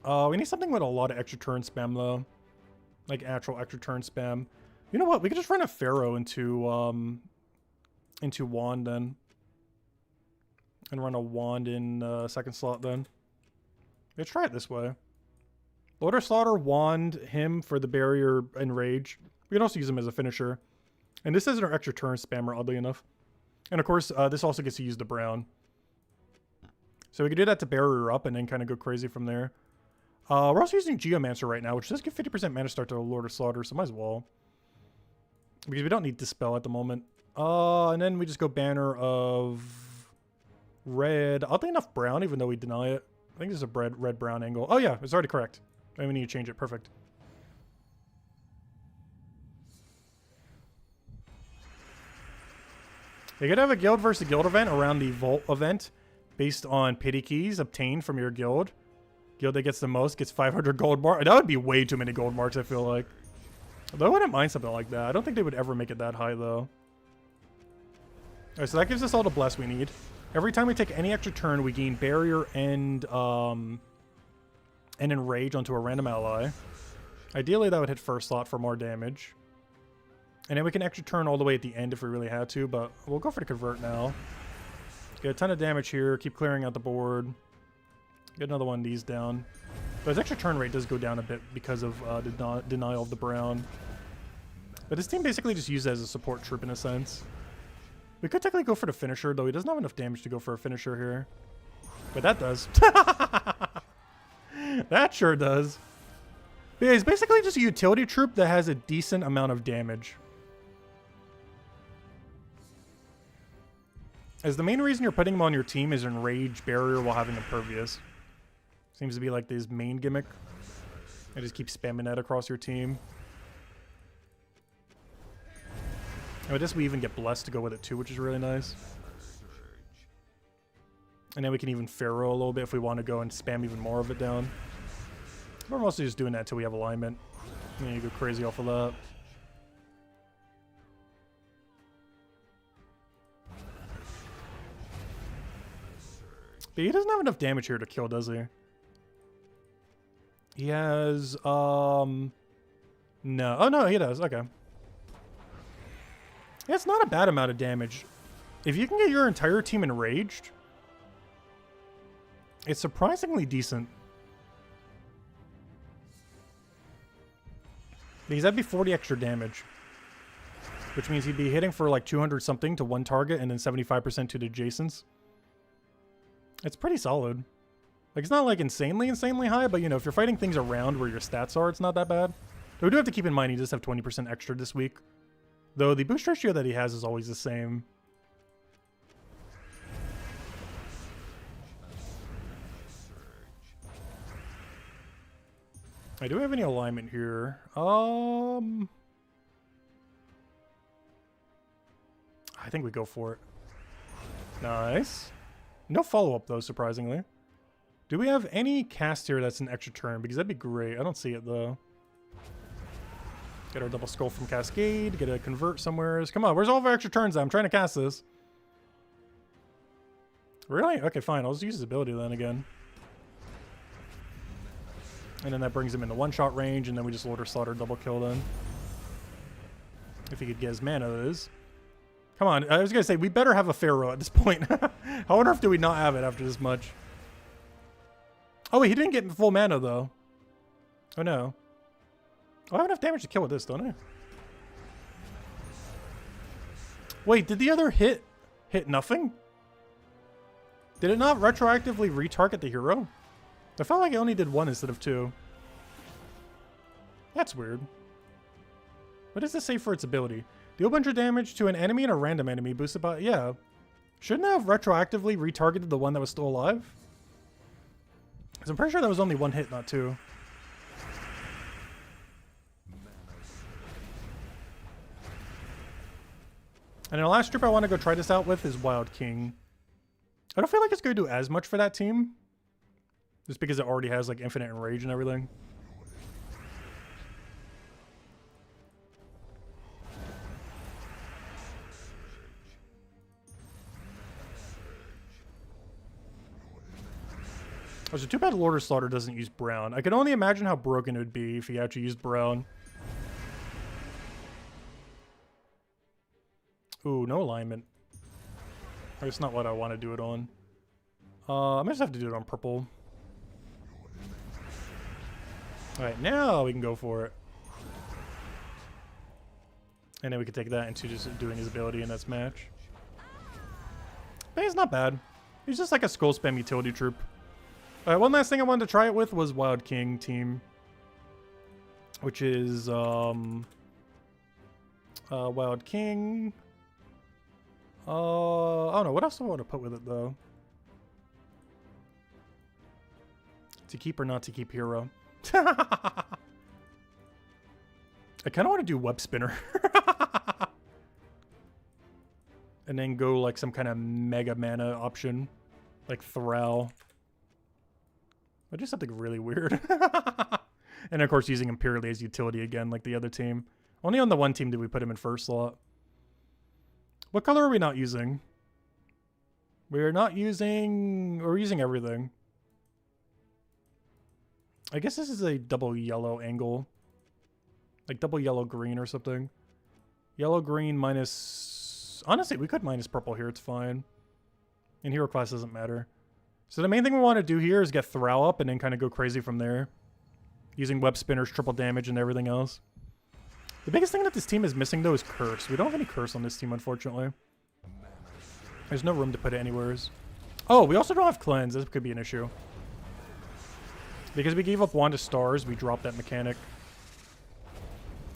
A: We need something with a lot of extra turn spam though. Like actual extra turn spam. You know what? We could just run a Pharaoh into Wand then. And run a Wand in second slot then. Let's try it this way. Lord of Slaughter, Wand, him for the barrier and rage. We can also use him as a finisher. And this isn't our extra turn spammer, oddly enough. And of course, this also gets to use the brown. So we can do that to barrier up and then kind of go crazy from there. We're also using Geomancer right now, which does give 50% mana start to Lord of Slaughter, so might as well. Because we don't need Dispel at the moment. And then we just go Banner of red. Oddly enough, brown, even though we deny it. I think there's a red-brown angle. Oh yeah, it's already correct. I we need to change it. Perfect. You could have a guild versus guild event around the Vault event based on pity keys obtained from your guild. Guild that gets the most gets 500 gold marks. That would be way too many gold marks, I feel like. Though I wouldn't mind something like that. I don't think they would ever make it that high, though. Alright, so that gives us all the bless we need. Every time we take any extra turn, we gain barrier and enrage onto a random ally. Ideally, that would hit first slot for more damage. And then we can extra turn all the way at the end if we really had to, but we'll go for the convert now. Get a ton of damage here, keep clearing out the board. Get another one of these down. But his extra turn rate does go down a bit because of denial of the brown. But his team basically just used it as a support troop in a sense. We could technically go for the finisher, though he doesn't have enough damage to go for a finisher here. But that does. That sure does. But yeah, he's basically just a utility troop that has a decent amount of damage. As the main reason you're putting him on your team is Enrage Barrier while having Impervious. Seems to be like his main gimmick. I just keep spamming that across your team. And with this, we even get Blessed to go with it too, which is really nice. And then we can even Pharaoh a little bit if we want to go and spam even more of it down. We're mostly just doing that until we have alignment. And then you go crazy off of that. But he doesn't have enough damage here to kill, does he? He has, no. Oh, no, he does. Okay. Yeah, it's not a bad amount of damage. If you can get your entire team enraged, it's surprisingly decent. Because that'd be 40 extra damage. Which means he'd be hitting for like 200 something to one target and then 75% to the adjacents. It's pretty solid. Like, it's not like insanely high, but you know, if you're fighting things around where your stats are, it's not that bad. But we do have to keep in mind he does have 20% extra this week. Though the boost ratio that he has is always the same. I do have any alignment here. I think we go for it. Nice. No follow-up, though, surprisingly. Do we have any cast here that's an extra turn? Because that'd be great. I don't see it, though. Get our double skull from Cascade. Get a convert somewhere. Come on, where's all of our extra turns? I'm trying to cast this. Really? Okay, fine. I'll just use his ability then again. And then that brings him into one-shot range, and then we just Lord or Slaughter double kill then. If he could get his mana, that is. Come on, I was going to say, we better have a Pharaoh at this point. How on earth do we not have it after this much? Oh, wait, he didn't get full mana, though. Oh, no. Oh, I have enough damage to kill with this, don't I? Wait, did the other hit nothing? Did it not retroactively retarget the hero? I felt like it only did one instead of two. That's weird. What does this say for its ability? Deal a bunch of damage to an enemy and a random enemy boosted by... Yeah. Shouldn't it have retroactively retargeted the one that was still alive? Because I'm pretty sure that was only one hit, not two. And the last troop I want to go try this out with is Wild King. I don't feel like it's going to do as much for that team. Just because it already has like infinite enrage and everything. Oh, so too bad Lord of Slaughter doesn't use brown. I can only imagine how broken it would be if he actually used brown. Ooh, no alignment. That's not what I want to do it on. I might just have to do it on purple. Alright, now we can go for it. And then we can take that into just doing his ability in this match. But he's not bad. He's just like a skull spam utility troop. Alright, one last thing I wanted to try it with was Wild King team. Which is, Wild King. I don't know. What else do I want to put with it, though? To keep or not to keep hero. I kind of want to do Web Spinner. And then go like some kind of mega mana option. Like Thrall. I do something really weird. And of course using Imperially as utility again like the other team. Only on the one team did we put him in first slot. What color are we not using? We're not using... We're using everything. I guess this is a double yellow angle. Like double yellow green or something. Yellow green minus... Honestly, we could minus purple here. It's fine. And hero class doesn't matter. So the main thing we want to do here is get Thrall up and then kind of go crazy from there. Using web spinners, triple damage, and everything else. The biggest thing that this team is missing, though, is curse. We don't have any curse on this team, unfortunately. There's no room to put it anywhere. Oh, we also don't have cleanse. This could be an issue. Because we gave up Wand of Stars, we dropped that mechanic.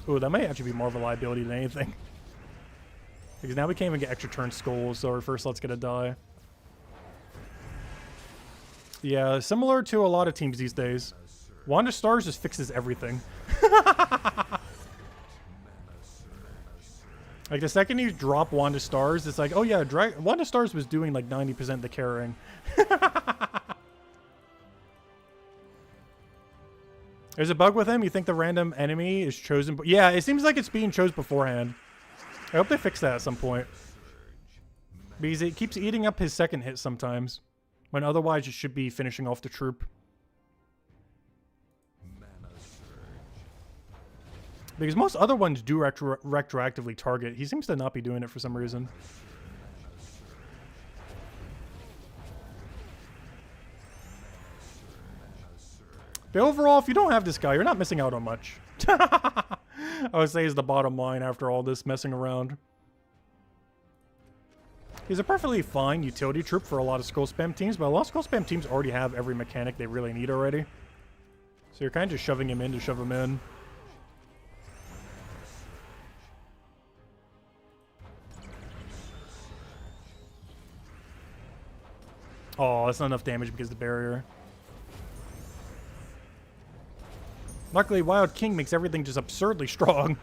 A: Ooh, that might actually be more of a liability than anything. Because now we can't even get extra turn skulls, so our first let's gonna die. Yeah, similar to a lot of teams these days. Wand of Stars just fixes everything. Like, the second you drop Wand of Stars, it's like, oh yeah, Wand of Stars was doing like 90% of the carrying. There's a bug with him. You think the random enemy is chosen? Yeah, it seems like it's being chosen beforehand. I hope they fix that at some point. Because it keeps eating up his second hit sometimes. When otherwise it should be finishing off the troop. Because most other ones do retroactively target. He seems to not be doing it for some reason. But overall, if you don't have this guy, you're not missing out on much. I would say is the bottom line after all this messing around. He's a perfectly fine utility troop for a lot of skull spam teams, but a lot of skull spam teams already have every mechanic they really need already. So you're kind of just shoving him in to shove him in. Oh, that's not enough damage because of the barrier. Luckily, Wild King makes everything just absurdly strong.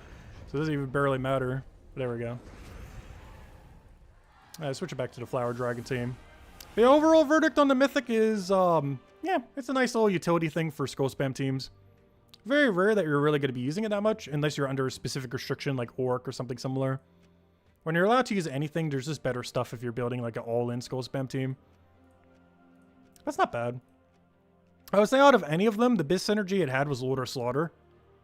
A: So it doesn't even barely matter. But there we go. Switch it back to the Flower Dragon team. The overall verdict on the Mythic is, yeah, it's a nice little utility thing for skull spam teams. Very rare that you're really going to be using it that much, unless you're under a specific restriction like Orc or something similar. When you're allowed to use anything, there's just better stuff if you're building like an all-in skull spam team. That's not bad. I would say out of any of them, the best synergy it had was Lord or Slaughter.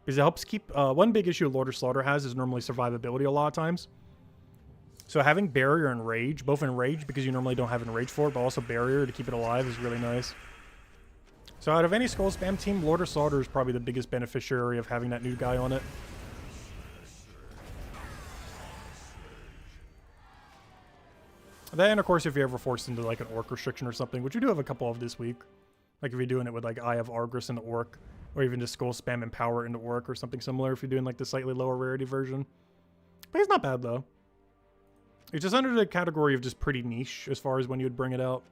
A: Because it helps keep... one big issue Lord or Slaughter has is normally survivability a lot of times. So having Barrier and Rage, both in Rage because you normally don't have Enrage for it, but also Barrier to keep it alive is really nice. So out of any skull spam team, Lord or Slaughter is probably the biggest beneficiary of having that new guy on it. Then, of course, if you're ever forced into like an Orc restriction or something, which we do have a couple of this week. Like if you're doing it with like Eye of Argus in the Orc, or even just skull spam and power into Orc or something similar if you're doing like the slightly lower rarity version. But he's not bad though. It's just under the category of just pretty niche as far as when you would bring it out.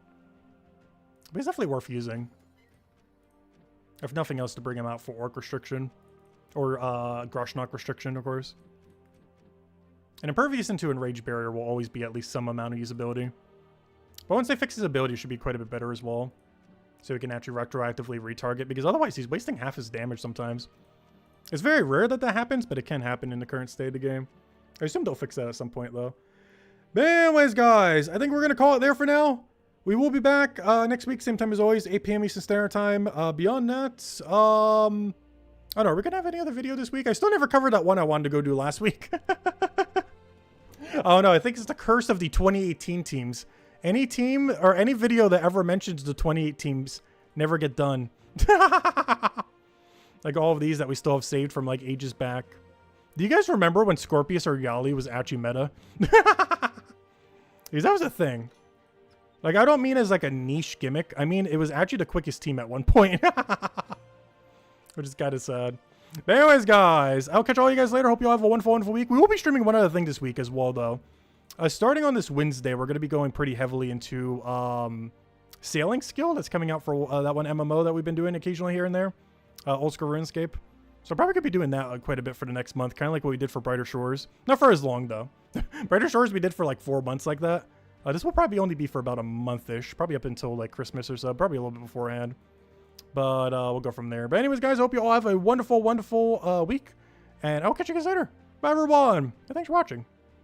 A: But he's definitely worth using. If nothing else to bring him out for Orc restriction. Or Groshnok restriction, of course. And Impervious into Enraged Barrier will always be at least some amount of usability. But once they fix his ability, it should be quite a bit better as well. So he can actually retroactively retarget, because otherwise he's wasting half his damage sometimes. It's very rare that that happens, but it can happen in the current state of the game. I assume they'll fix that at some point, though. But anyways, guys, I think we're going to call it there for now. We will be back next week, same time as always, 8 p.m. Eastern Standard Time. Beyond that, I don't know, are we going to have any other video this week? I still never covered that one I wanted to go do last week. Oh no, I think it's the curse of the 2018 teams. Any team or any video that ever mentions the 28 teams never get done. Like all of these that we still have saved from like ages back. Do you guys remember when Scorpius or Yali was actually meta? Because that was a thing. Like I don't mean as like a niche gimmick. I mean it was actually the quickest team at one point. Which is kind of sad. But anyways, guys, I'll catch all you guys later. Hope you all have a wonderful, wonderful week. We will be streaming one other thing this week as well, though. Starting on this Wednesday, we're going to be going pretty heavily into Sailing Skill. That's coming out for that one MMO that we've been doing occasionally here and there. Old School RuneScape. So probably going to be doing that quite a bit for the next month. Kind of like what we did for Brighter Shores. Not for as long, though. Brighter Shores we did for like 4 months like that. This will probably only be for about a month-ish. Probably up until like Christmas or so. Probably a little bit beforehand. But we'll go from there. But anyways, guys, I hope you all have a wonderful, wonderful week. And I'll catch you guys later. Bye, everyone. And thanks for watching.